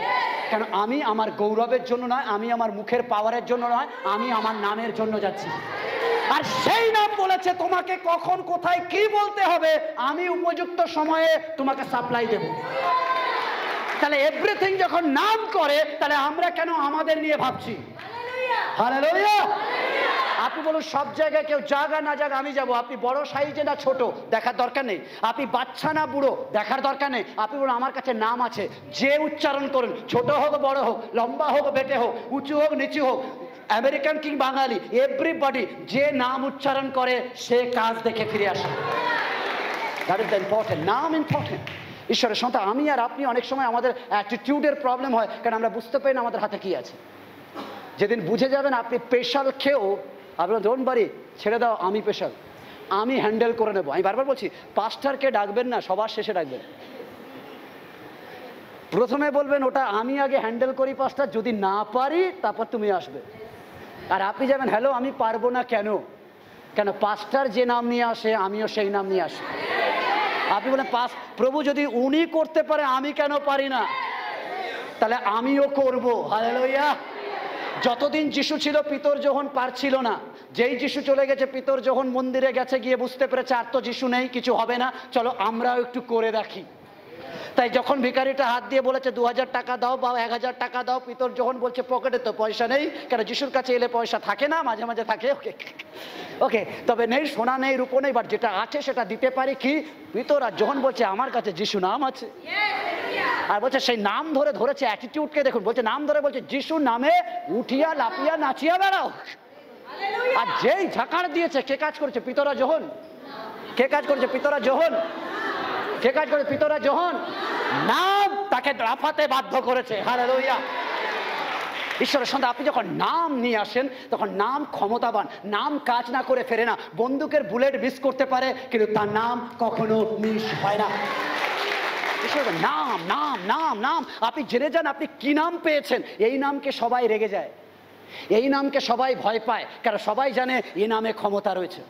A: কেন আমি আমার গৌরবের জন্য নয়, আমি আমার মুখের পাওয়ারের জন্য নয়, আমি আমার নামের জন্য যাচ্ছি। আর সেই নাম বলেছে তোমাকে কখন কোথায় কি বলতে হবে, আমি উপযুক্ত সময়ে তোমাকে সাপ্লাই দেব। তাহলে এভরিথিং যখন নাম করে, তাহলে আমরা কেন আমাদের নিয়ে ভাবছি? হালেলুয়া। আপনি বলুন সব জায়গায় কেউ জায়গা না জায়গা আমি যাব। আপনি বড় সাইজে না ছোট দেখার দরকার নেই, আপনি বাচ্চা না বুড়ো দেখার দরকার নেই। আপনি বলুন আমার কাছে নাম আছে, যে উচ্চারণ করুন, ছোট হোক বড় হোক, লম্বা হোক বেটে হোক, উঁচু হোক নিচু হোক, আমেরিকান কিং বাঙালি, এভরিবডি যে নাম উচ্চারণ করে সে কাজ দেখে ফিরে আসে। That is the important. নাম ইম্পর্টেন্ট। ঈশ্বরের সন্তান আমি আর আপনি অনেক সময় আমাদের অ্যাটিটিউডের প্রবলেম হয়, কারণ আমরা বুঝতে পারি না আমাদের হাতে কি আছে। যেদিন বুঝে যাবেন আপনি স্পেশাল খেয়েও, আপনার ডোন্ট বারি, ছেড়ে দাও, আমি স্পেশাল, আমি হ্যান্ডেল করে নেবো। আমি বারবার বলছি পাস্টারকে ডাকবেন না, সবার শেষে ডাকবেন। প্রথমে বলবেন ওটা আমি আগে হ্যান্ডেল করি পাস্টার, যদি না পারি তারপর তুমি আসবে। আর আপনি যাবেন হ্যালো আমি পারবো না কেন? কেন পাস্টার যে নাম নিয়ে আসে আমিও সেই নাম নিয়ে আসি। আপনি বলেন প্রভু যদি উনি করতে পারে আমি কেন পারি না? তাহলে আমিও করব। হালেলুয়া। যতদিন যিশু ছিল পিতর যখন পারছিল না, যেই যিশু চলে গেছে পিতর যখন মন্দিরে গেছে, গিয়ে বুঝতে পেরেছে আর তো যিশু নেই, কিছু হবে না, চলো আমরাও একটু করে দেখি। তাই যখন ভিখারিটা হাত দিয়ে বলেছে 2000 টাকা দাও বা 1000 টাকা দাও, পিতর যখন বলছে পকেটে তো পয়সা নেই, কেন যিশুর কাছে এলে পয়সা থাকে না, মাঝে মাঝে থাকে, ওকে ওকে তবে নেই, সোনা নেই, রূপো নেই, বাট যেটা আছে সেটা দিতে পারি কি? পিতর আর যখন বলছে আমার কাছে যিশু নাম আছে, আর বলছে সেই নাম ধরেছে, অ্যাটিটিউডকে দেখুন, বলছে নাম ধরে বলছে যিশু নামে উঠিয়া লাফিয়া নাচিয়া বেড়াও। আর যেই ঝাঁকার দিয়েছে, কে কাজ করেছে? পিতরা যোহন। কে কাজ করেছে? পিতরা যোহন। কে কাজ করে? পিতরা যোহন। নাম তাকে লাফাতে বাধ্য করেছে। হালেলুয়া। ঈশ্বরের সন্তান আপনি যখন নাম নিয়ে আসেন তখন নাম ক্ষমতাবান। নাম কাজ না করে ফেরে না। বন্দুকের বুলেট মিস করতে পারে, কিন্তু তার নাম কখনো মিস হয় না। নাম নাম নাম নাম আপনি জেনে যান আপনি কি নাম পেয়েছেন। এই নামকে সবাই রেগে যায়, এই নামকে সবাই ভয় পায়, কারণ সবাই জানে এই নামে ক্ষমতা রয়েছে,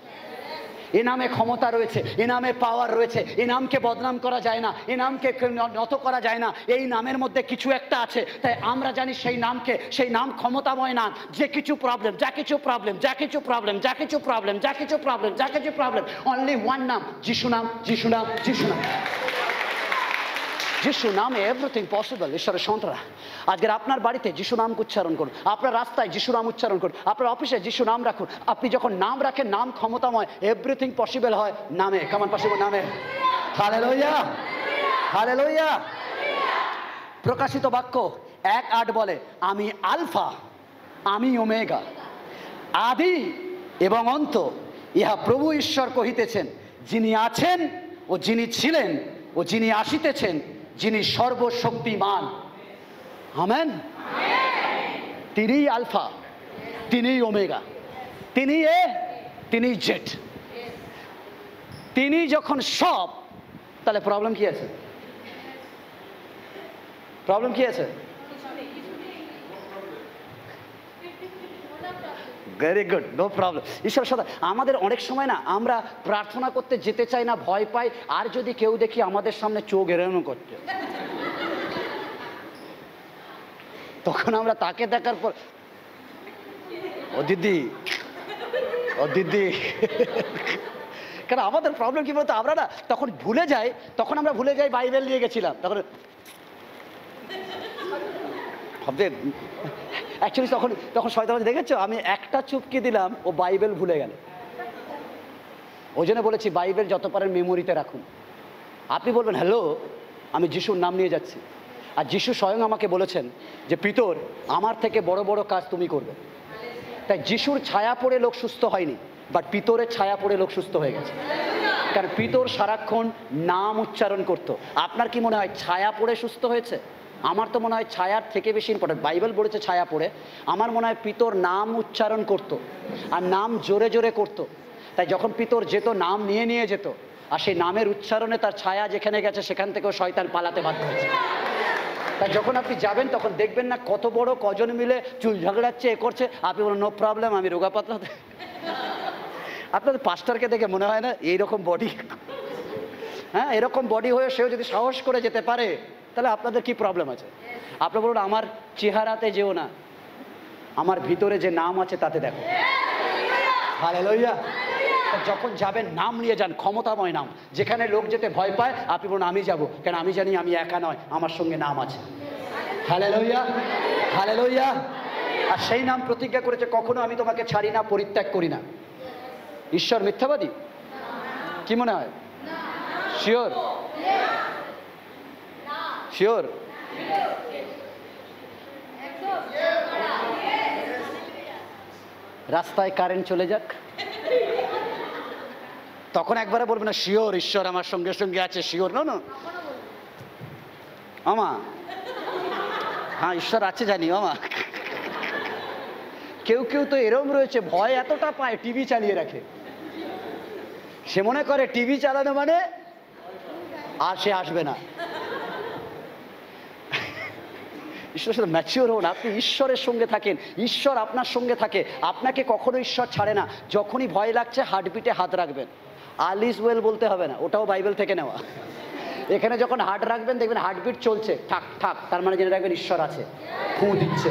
A: এ নামে ক্ষমতা রয়েছে, এ নামে পাওয়ার রয়েছে। এ নামকে বদনাম করা যায় না, এ নামকে নত করা যায় না। এই নামের মধ্যে কিছু একটা আছে। তাই আমরা জানি সেই নামকে, সেই নাম ক্ষমতাময় নাম। যে কিছু প্রবলেম, যা কিছু প্রবলেম, যা কিছু প্রবলেম, যা কিছু প্রবলেম, যা কিছু প্রবলেম, যা কিছু প্রবলেম, অনলি ওয়ান নাম, যিশু নাম, যিশু নাম, যিশু নাম। যিশু নামে এভরিথিং পসিবল। ঈশ্বরের সন্তানরা আজকের আপনার বাড়িতে যিশু নাম উচ্চারণ করুন, আপনার রাস্তায় যিশু নাম উচ্চারণ করুন, আপনার অফিসে যিশু নাম রাখুন। আপনি যখন নাম রাখেন, নাম ক্ষমতাময়, এভরিথিং পসিবল হয় নামে। কেমন পসিবল? নামে। Hallelujah, hallelujah. প্রকাশিত বাক্য 1:8 বলে আমি আলফা, আমি ওমেগা, আদি এবং অন্ত, ইহা প্রভু ঈশ্বর কহিতেছেন, যিনি আছেন ও যিনি ছিলেন ও যিনি আসিতেছেন, যিনি সর্বশক্তিমান। আমেন। তিনিই আলফা, তিনিই ওমেগা, তিনি এ, তিনি জেড। তিনি যখন সব, তাহলে প্রবলেম কি আছে? প্রবলেম কি আছে? Very good, no problem. ঈশ্বরের সাথে আমাদের অনেক সময় না আমরা প্রার্থনা করতে যেতে চাই না, ভয় পাই। আর যদি কেউ দেখি আমাদের সামনে চোখ এড়ানো করতে, তখন আমরা তাকে দেখার পর ও দিদি, ও দিদি। কেন আমাদের প্রবলেম কি বলতো, আমরা না তখন ভুলে যাই, তখন আমরা ভুলে যাই বাইবেল নিয়ে গেছিলাম, তখন ভাবতে অ্যাকচুয়ালি তখন শয়তান দেখেছো আমি একটা চুপকে দিলাম, ও বাইবেল ভুলে গেল। ওই জন্য বলেছি বাইবেল যত পারেন মেমোরিতে রাখুন। আপনি বলবেন হ্যালো আমি যিশুর নাম নিয়ে যাচ্ছি, আর যিশু স্বয়ং আমাকে বলেছেন যে পিতর আমার থেকে বড় বড় কাজ তুমি করবে। তাই যিশুর ছায়া পড়ে লোক সুস্থ হয়নি, বাট পিতরের ছায়া পড়ে লোক সুস্থ হয়ে গেছে। কারণ পিতর সারাক্ষণ নাম উচ্চারণ করতো। আপনার কি মনে হয় ছায়া পড়ে সুস্থ হয়েছে? আমার তো মনে হয় ছায়ার থেকে বেশি ইম্পর্টেন্ট। বাইবেল বলেছে ছায়া পড়ে, আমার মনে হয় পিতর নাম উচ্চারণ করতো, আর নাম জোরে জোরে করতো। তাই যখন পিতর যেত নাম নিয়ে নিয়ে যেত, আর সেই নামের উচ্চারণে তার ছায়া যেখানে গেছে সেখান থেকেও শয়তান পালাতে বাধ্য হয়েছে। তাই যখন আপনি যাবেন তখন দেখবেন না কত বড় কজন মিলে চুল ঝগড়াচ্ছে, এ করছে, আপনি বলেন নো প্রবলেম, আমি রোগা পাতলা। আপনাদের পাস্টারকে দেখে মনে হয় না এইরকম বডি, হ্যাঁ এরকম বডি হয়ে সেও যদি সাহস করে যেতে পারে, তাহলে আপনাদের কি প্রবলেম আছে? আপনারা বলুন আমার চেহারাতে যেও না, আমার ভিতরে যে নাম আছে তাতে দেখো। হালেলুয়া। যখন যাবেন নাম নিয়ে যান, ক্ষমতাময় নাম, যেখানে লোক যেতে ভয় পায় আপনি বলুন আমি যাব, কেন আমি জানি আমি একা নয়, আমার সঙ্গে নাম আছে। Hallelujah, hallelujah. আর সেই নাম প্রতিজ্ঞা করেছে কখনো আমি তোমাকে ছাড়ি না, পরিত্যাগ করি না। ঈশ্বর মিথ্যাবাদী? কি মনে হয়? শিওর? শিওর? রাস্তায় কারেন্ট চলে যাক, তখন একবারে বলবে না শিওর ঈশ্বর আমার সঙ্গে সঙ্গে আছে, শিওর না না আমা, হ্যাঁ ঈশ্বর আছে জানি আমা। কেউ কেউ তো এরম রয়েছে, ভয় এতটা পায় টিভি চালিয়ে রাখে, সে মনে করে টিভি চালানো মানে আর সে আসবে না। ঈশ্বরের সাথে ম্যাচিওর হন, আপনি ঈশ্বরের সঙ্গে থাকেন, ঈশ্বর আপনার সঙ্গে থাকে, আপনাকে কখনো ঈশ্বর ছাড়ে না। যখনই ভয় লাগছে হার্টবিটে হাত রাখবেন, অল ইজ ওয়েল বলতে হবে না, ওটাও বাইবেল থেকে নেওয়া। এখানে যখন হার্ট রাখবেন দেখবেন হার্টবিট চলছে ঠাক ঠাক, তার মানে জেনে রাখবেন ঈশ্বর আছে, ফু দিচ্ছে,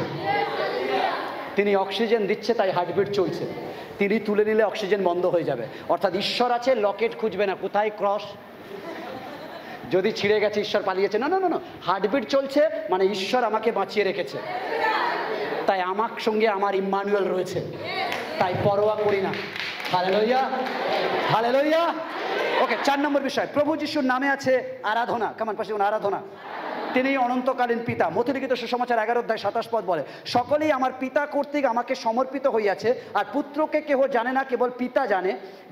A: তিনি অক্সিজেন দিচ্ছে তাই হার্টবিট চলছে, তিনি তুলে নিলে অক্সিজেন বন্ধ হয়ে যাবে। অর্থাৎ ঈশ্বর আছে, লকেট খুঁজবে না কোথায় ক্রস, যদি ছিঁড়ে গেছে ঈশ্বর পালিয়েছে, না না না না, হার্টবিট চলছে মানে ঈশ্বর আমাকে বাঁচিয়ে রেখেছে, তাই আমার সঙ্গে আমার ইম্মানুয়েল রয়েছে, তাই পরোয়া করি না। Hallelujah, hallelujah. ওকে, 4 নম্বর বিষয়, প্রভু যিশুর নামে আছে আরাধনা। কেমন পাশে আরাধনা? তিনি অনন্তকালীন পিতা। মথিলিখিত সুসমাচার 11:27 বলে, সকলেই আমার পিতা কর্তৃক আমাকে সমর্পিত হইয়াছে, আর পুত্রকে কেহ জানে না, কেবল পিতা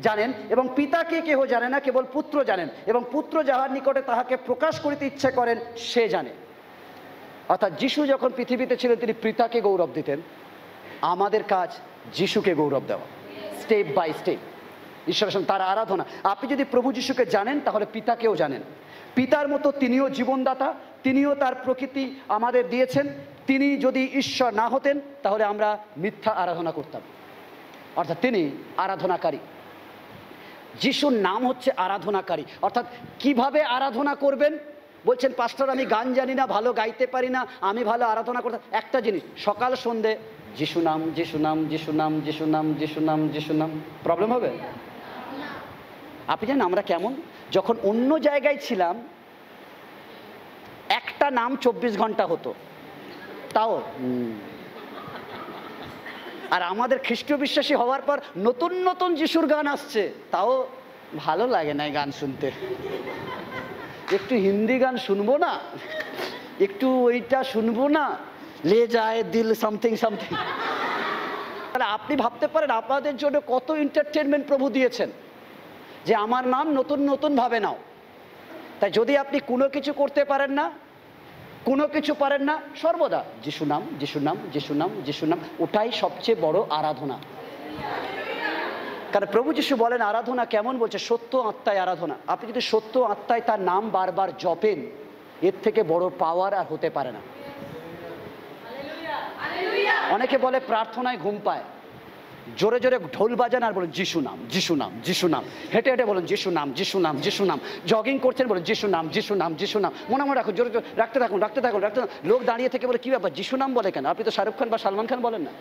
A: জানেন, এবং পিতাকে কেহ জানে না, কেবল পুত্র জানেন, এবং পুত্র যাহার নিকটে তাহাকে প্রকাশ করিতে ইচ্ছে করেন সে জানে। অর্থাৎ যিশু যখন পৃথিবীতে ছিলেন তিনি পিতাকে গৌরব দিতেন, আমাদের কাজ যিশুকে গৌরব দেওয়া, স্টেপ বাই স্টেপ ঈশ্বরের সঙ্গে তার আরাধনা। আপনি যদি প্রভু যিশুকে জানেন তাহলে পিতাকেও জানেন, পিতার মতো তিনিও জীবনদাতা, তিনিও তার প্রকৃতি আমাদের দিয়েছেন। তিনি যদি ঈশ্বর না হতেন তাহলে আমরা মিথ্যা আরাধনা করতাম, অর্থাৎ তিনি আরাধনাকারী। যিশুর নাম হচ্ছে আরাধনাকারী। অর্থাৎ কিভাবে আরাধনা করবেন বলছেন, পাস্টর আমি গান জানি না, ভালো গাইতে পারি না, আমি ভালো আরাধনা করতে। একটা জিনিস, সকাল সন্ধে যিশু নাম, যিশু নাম, যিশু নাম, যিশু নাম, যিশু নাম, যিশু নাম, প্রবলেম হবে? আপনি জানেন আমরা কেমন, যখন অন্য জায়গায় ছিলাম একটা নাম 24 ঘন্টা হতো, তাও আর আমাদের খ্রিস্টীয় বিশ্বাসী হওয়ার পর নতুন নতুন যিশুর গান আসছে, তাও ভালো লাগে না গান শুনতে। একটু হিন্দি গান শুনবো না, একটু ওইটা শুনবো না, লে যায় দিল সামথিং সামথিং। তাহলে আপনি ভাবতে পারেন আপনাদের জন্য কত এন্টারটেনমেন্ট প্রভু দিয়েছেন, যে আমার নাম নতুন নতুন ভাবে নাও। তাই যদি আপনি কোনো কিছু করতে পারেন না, কোনো কিছু পারেন না, সর্বদা যিশু নাম, যিশু নাম, যিশু নাম, যিশু নাম, ওটাই সবচেয়ে বড় আরাধনা। কারণ প্রভু যিশু বলেন আরাধনা কেমন, বলছে সত্য আত্মায় আরাধনা। আপনি যদি সত্য আত্মায় তার নাম বারবার জপেন, এর থেকে বড় পাওয়ার আর হতে পারে না। অনেকে বলে প্রার্থনায় ঘুম পায়, জোরে জোরে ঢোল বাজান আর বলেন যিশু নাম, যিশু নাম, যিশু নাম, হেঁটে হেঁটে বলেন যিশু নাম, যিশু নাম, যিশু নাম, জগিং করছেন বলেন যিশু নাম, যিশু নাম, যিশু নাম, মনে মনে রাখুন, জোরে জোরে রাখতে থাকুন, রাখতে থাকুন, রাখতে থাকুন। লোক দাঁড়িয়ে থেকে বলে কি ব্যাপার যিশু নাম বলে কেন? আপনি তো শাহরুখ খান বা সালমান খান বলেন না।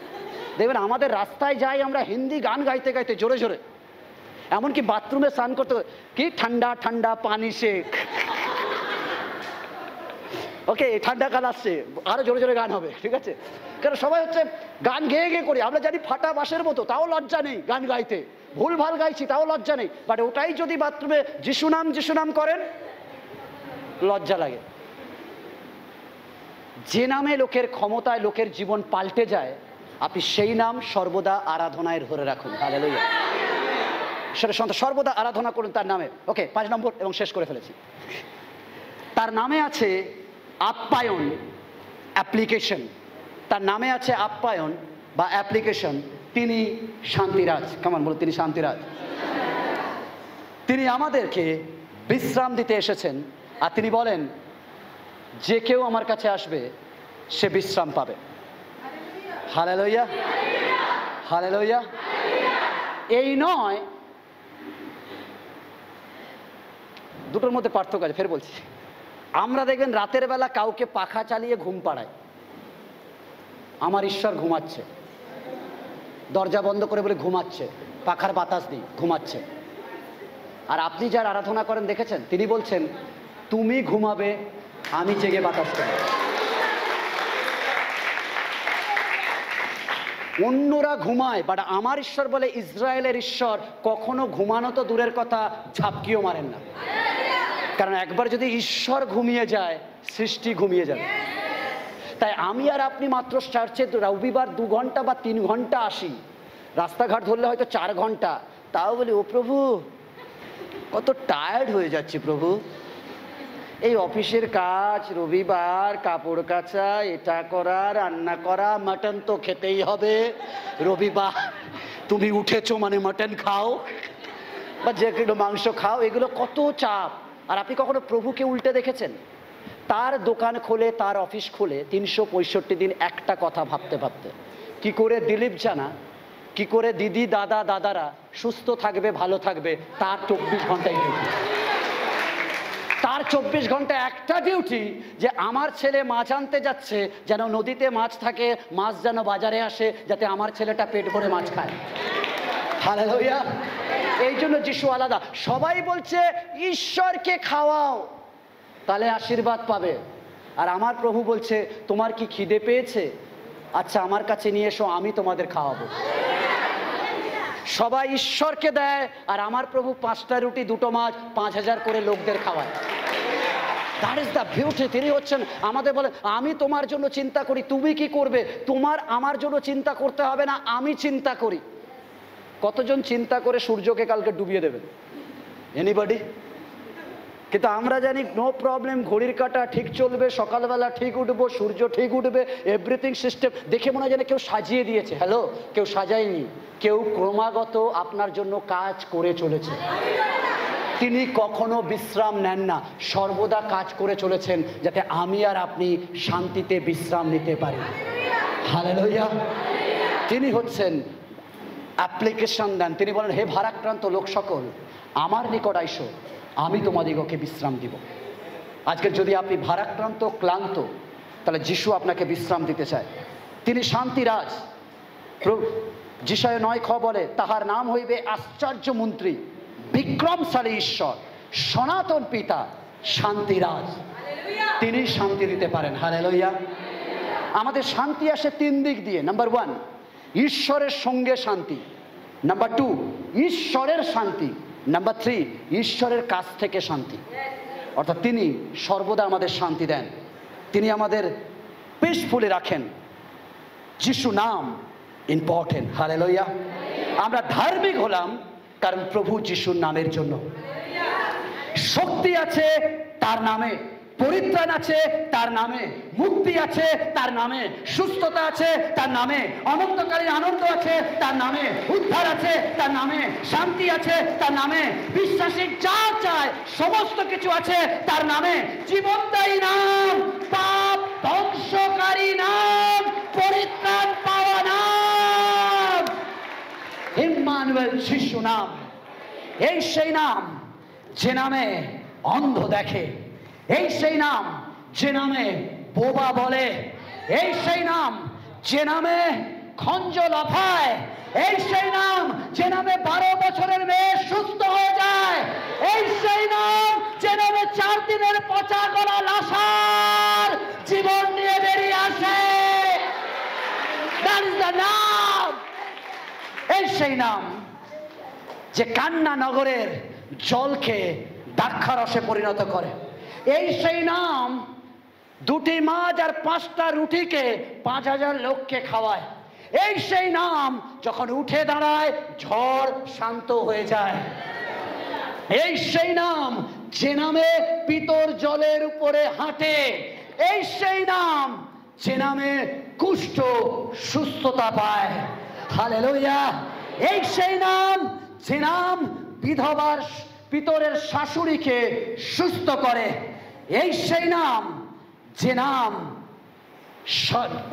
A: দেখবেন আমাদের রাস্তায় যাই আমরা হিন্দি গান গাইতে গাইতে জোরে জোরে, এমনকি বাথরুমে স্নান করতে কি ঠান্ডা ঠান্ডা পানি শেখ, ওকে ঠান্ডা কাল আসছে, আরো জোরে জোরে গান হবে, ঠিক আছে? কারণ সবাই হচ্ছে গান গেয়ে গেয়ে করি, আমরা জানি ফাটা বাঁশের মতো, তাও লজ্জা নেই গান গাইতে, ভুল ভাল গাইছি তাও লজ্জা নেই, বাট ওটাই যদি বাথরুমে যিশু নাম করেন লজ্জা লাগে। যে নামে লোকের ক্ষমতায় লোকের জীবন পাল্টে যায়, আপনি সেই নাম সর্বদা আরাধনায় ধরে রাখুন। হালেলুয়া। ঈশ্বরের সন্তান সর্বদা আরাধনা করুন তার নামে। ওকে, 5 নম্বর এবং শেষ করে ফেলেছি। তার নামে আছে আপ্যায়ন, অ্যাপ্লিকেশন। তার নামে আছে আপ্যায়ন বা অ্যাপ্লিকেশন। তিনি শান্তিরাজ। কেমন বলো, তিনি শান্তিরাজ। তিনি আমাদেরকে বিশ্রাম দিতে এসেছেন, আর তিনি বলেন যে কেউ আমার কাছে আসবে সে বিশ্রাম পাবে। Hallelujah, hallelujah. এই নয়, দুটোর মধ্যে পার্থক্য আছে, ফের বলছি, আমরা দেখবেন রাতের বেলা কাউকে পাখা চালিয়ে ঘুম পাড়ায়, আমার ঈশ্বর ঘুমাচ্ছে, দরজা বন্ধ করে বলে ঘুমাচ্ছে, পাখার বাতাস দিই, ঘুমাচ্ছে। আর আপনি যার আরাধনা করেন দেখেছেন, তিনি বলছেন তুমি ঘুমাবে, আমি জেগে বাতাস করব। অন্যরা ঘুমায়, বাট আমার ঈশ্বর বলে, ইসরায়েলের ঈশ্বর কখনো ঘুমানো তো দূরের কথা, ঝাপকিও মারেন না। কারণ একবার যদি ঈশ্বর ঘুমিয়ে যায়, সৃষ্টি ঘুমিয়ে যাবে। তাই আমি আর আপনি মাত্র চার্চে রবিবার 2 ঘন্টা বা 3 ঘন্টা আসি, রাস্তাঘাট ধরলে হয়তো 4 ঘন্টা, তাও বলি ও প্রভু কত টায়ার্ড হয়ে যাচ্ছে প্রভু, এই অফিসের কাজ, রবিবার, কাপড় কাচা, এটা করা, রান্না করা, মাটন তো খেতেই হবে, রবিবার তুমি উঠেছো মানে মাটন খাও বা যে কোনো মাংস খাও, এগুলো কত চাপ। আর আপনি কখনো প্রভুকে উল্টে দেখেছেন? তার দোকান খোলে, তার অফিস খোলে 365 দিন একটা কথা ভাবতে ভাবতে, কি করে দিলীপ জানা, কি করে দিদি দাদা দাদারা সুস্থ থাকবে, ভালো থাকবে। তার 24 ঘন্টাই ডিউটি, তার 24 ঘন্টা একটা ডিউটি যে আমার ছেলে মাছ আনতে যাচ্ছে, যেন নদীতে মাছ থাকে, মাছ যেন বাজারে আসে, যাতে আমার ছেলেটা পেট ভরে মাছ খায়। হালেলুয়া। এই জন্য যিশু আলাদা। সবাই বলছে ঈশ্বরকে খাওয়াও, তাহলে আশীর্বাদ পাবে। আর আমার প্রভু বলছে তোমার কি খিদে পেয়েছে? আচ্ছা আমার কাছে নিয়ে এসো, আমি তোমাদের খাওয়াবো। সবাই ঈশ্বরকে দেয়, আর আমার প্রভু 5টা রুটি 2টো মাছ 5000 করে লোকদের খাওয়ায়। That is the beauty. তিনি হচ্ছেন আমাদের বলে, আমি তোমার জন্য চিন্তা করি, তুমি কি করবে? তোমার আমার জন্য চিন্তা করতে হবে না, আমি চিন্তা করি। কতজন চিন্তা করে সূর্যকে কালকে ডুবিয়ে দেবেন? এনিবডি? কিন্তু আমরা জানি নো প্রবলেম, ঘড়ির কাঁটা ঠিক চলবে, সকালবেলা ঠিক উঠবো, সূর্য ঠিক উঠবে, এভরিথিং সিস্টেম দেখে মনে হয় যেন কেউ সাজিয়ে দিয়েছে। হ্যালো, কেউ সাজায়নি, কেউ ক্রমাগত আপনার জন্য কাজ করে চলেছে। তিনি কখনো বিশ্রাম নেন না, সর্বদা কাজ করে চলেছেন, যাতে আমি আর আপনি শান্তিতে বিশ্রাম নিতে পারি। হালেলুয়া। তিনি হচ্ছেন অ্যাপ্লিকেশন দেন। তিনি বলেন, হে ভারাক্রান্ত লোক সকল, আমার নিকট আইসো, আমি তোমাদিগকে বিশ্রাম দিব। আজকে যদি আপনি ভারাক্রান্ত, ক্লান্ত, তাহলে যিশু আপনাকে বিশ্রাম দিতে চায়। তিনি শান্তিরাজ। যিশায় 9:9 বলে, তাহার নাম হইবে আশ্চর্য মন্ত্রী, বিক্রমশালী ঈশ্বর, সনাতন পিতা, শান্তিরাজ। তিনি শান্তি দিতে পারেন। হালেলুয়া। আমাদের শান্তি আসে 3 দিক দিয়ে। নাম্বার 1, ঈশ্বরের সঙ্গে শান্তি। নাম্বার 2, ঈশ্বরের শান্তি। নাম্বার 3, ঈশ্বরের কাছ থেকে শান্তি। অর্থাৎ তিনি সর্বদা আমাদের শান্তি দেন, তিনি আমাদের পিসফুলি রাখেন। যিশু নাম ইম্পর্টেন্ট। হালেলুয়া। আমরা ধার্মিক হলাম কারণ প্রভু যিশুর নামের জন্য। শক্তি আছে তার নামে, পরিত্রাণ আছে তার নামে, মুক্তি আছে তার নামে, সুস্থতা আছে তার নামে, অনন্তকালীন আনন্দ আছে তার নামে, উদ্ধার আছে তার নামে, শান্তি আছে তার নামে, বিশ্বাসী যা চায় সমস্ত কিছু আছে তার নামে। জীবনদায়ী নাম, পাপ ধ্বংসকারী নাম, পরিত্রাণ পাওয়া নাম, ইম্মানুয়েল, যিশু নাম। এই সেই নাম যে নামে অন্ধ দেখে, এই সেই নাম যে নামে বোবা বলে, এই সেই নাম যে নামে খঞ্জ লাফায়, এই সেই নাম যে নামে 12 বছরের মেয়ে সুস্থ হয়ে যায়, এই সেই নাম যে নামে 4 দিনের পচা গলা লাশার জীবন নিয়ে বেরিয়ে আসে। দ্যাট ইজ দ্য নাম। এই সেই নাম যে কান্না নগরের জলকে দ্রাক্ষারসে পরিণত করে। এই সেই নাম 2টি মাছ আর 5টা রুটিকে 5000 লোককে খাওয়ায়। এই সেই নাম যখন উঠে দাঁড়ায় ঝড় শান্ত হয়ে যায়। এই সেই নাম যে নামে পিতর জলের উপরে হাঁটে। এই সেই নাম যে নামে কুষ্ঠ সুস্থতা পায়। হালেলুয়া। এই সেই নাম যে নাম বিধবার পিতরের শাশুড়িকে সুস্থ করে। এই সেই নাম যে নাম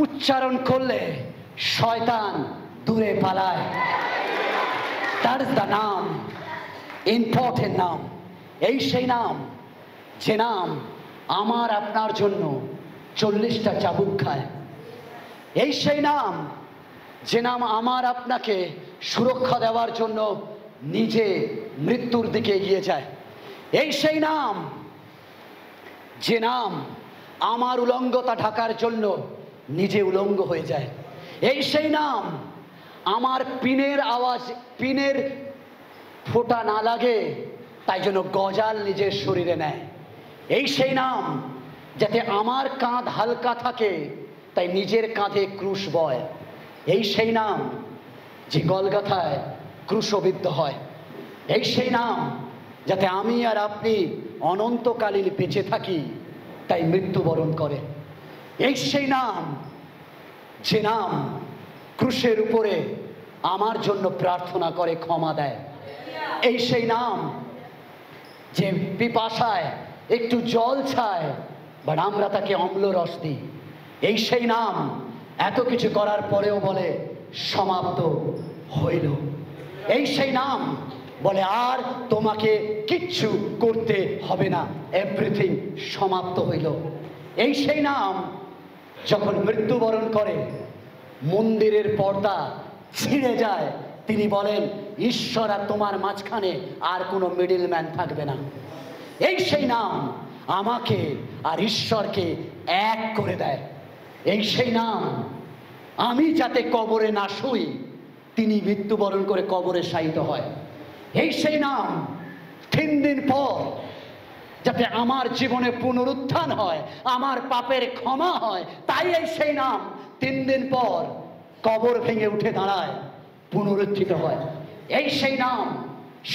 A: উচ্চারণ করলে শয়তান দূরে পালায়। দ্যাট ইজ দ্য নাম, ইম্পর্টেন্ট নাম। এই সেই নাম যে নাম আমার আপনার জন্য 40টা চাবুক খায়। এই সেই নাম, যে নাম আমার আপনাকে সুরক্ষা দেওয়ার জন্য নিজে মৃত্যুর দিকে এগিয়ে যায়। এই সেই নাম, যে নাম আমার উলঙ্গতা ঢাকার জন্য নিজে উলঙ্গ হয়ে যায়। এই সেই নাম, আমার পিনের ফোঁটা না লাগে তাই জন্য গজাল নিজের শরীরে নেয়। এই সেই নাম, যাতে আমার কাঁধ হালকা থাকে তাই নিজের কাঁধে ক্রুশ বয়। এই সেই নাম, যে গলগাথায় ক্রুশবিদ্ধ হয়। এই সেই নাম, যাতে আমি আর আপনি অনন্তকালীন বেঁচে থাকি তাই মৃত্যুবরণ করে। এই সেই নাম, যে নাম ক্রুশের উপরে আমার জন্য প্রার্থনা করে, ক্ষমা দেয়। এই সেই নাম, যে পিপাসায় একটু জল চায় বাট আমরা তাকে অম্ল রস দিই। এই সেই নাম, এত কিছু করার পরেও বলে সমাপ্ত হইল। এই সেই নাম বলে আর তোমাকে কিচ্ছু করতে হবে না, এভরিথিং সমাপ্ত হইল। এই সেই নাম, যখন মৃত্যুবরণ করে মন্দিরের পর্দা ছিঁড়ে যায়, তিনি বলেন ঈশ্বর আর তোমার মাঝখানে আর কোনো মিডলম্যান থাকবে না। এই সেই নাম আমাকে আর ঈশ্বরকে এক করে দেয়। এই সেই নাম, আমি যাতে কবরে না শুই, তিনি মৃত্যুবরণ করে কবরে শায়িত হয়। এই সেই নাম, 3 দিন পর যাতে আমার জীবনে পুনরুত্থান হয়, আমার পাপের ক্ষমা হয়, তাই এই সেই নাম 3 দিন পর কবর ভেঙে উঠে দাঁড়ায়, পুনরুত্থিত হয়। এই সেই নাম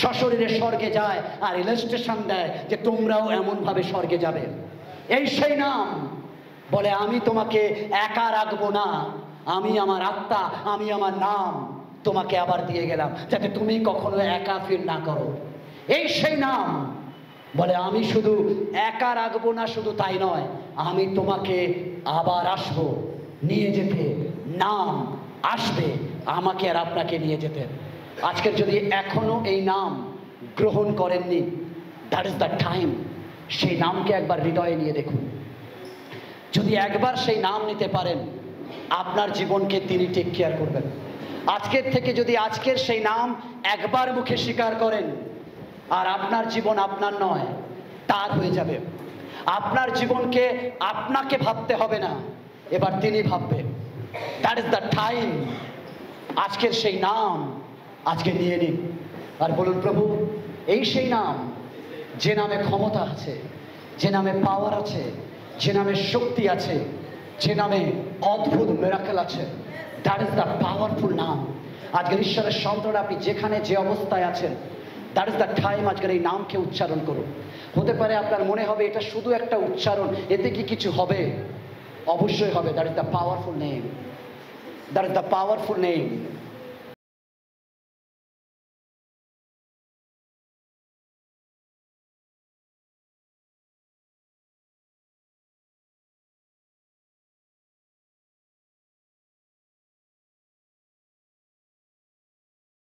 A: সশরীরে স্বর্গে যায় আর ইলাস্ট্রেশন দেয় যে তোমরাও এমনভাবে স্বর্গে যাবে। এই সেই নাম বলে আমি তোমাকে একা রাখবো না, আমি আমার আত্মা, আমি আমার নাম তোমাকে আবার দিয়ে গেলাম যাতে তুমি কখনো একা ফিল না করো। এই সেই নাম বলে আমি শুধু একা রাখবো না, শুধু তাই নয়, আমি তোমাকে আবার আসবো নিয়ে যেতে। নাম আসবে আমাকে আর আপনাকে নিয়ে যেতে। আজকের যদি এখনো এই নাম গ্রহণ করেননি, দ্যাট ইজ দ্য টাইম, সেই নামকে একবার হৃদয়ে নিয়ে দেখুন। যদি একবার সেই নাম নিতে পারেন, আপনার জীবনকে তিনি টেক কেয়ার করবেন। আজকের থেকে যদি আজকের সেই নাম একবার মুখে স্বীকার করেন, আর আপনার জীবন আপনার নয়, তার হয়ে যাবে। আপনার জীবনকে আপনাকে ভাবতে হবে না, এবার তিনি ভাববেন। That is the time. আজকের সেই নাম আজকে নিয়ে নিন আর বলুন, প্রভু এই সেই নাম, যে নামে ক্ষমতা আছে, যে নামে পাওয়ার আছে, যে নামে শক্তি আছে, যে নামে অদ্ভুত মিরাকেল আছে, দ্যাট ইজ দ্য পাওয়ারফুল নাম। আজকের ঈশ্বরের সন্তান, আপনি যেখানে যে অবস্থায় আছেন, দ্যাট ইজ দ্য টাইম, আজকের এই নামকে উচ্চারণ করুন। হতে পারে আপনার মনে হবে এটা শুধু একটা উচ্চারণ, এতে কি কিছু হবে? অবশ্যই হবে। That is the powerful name, that is the powerful name.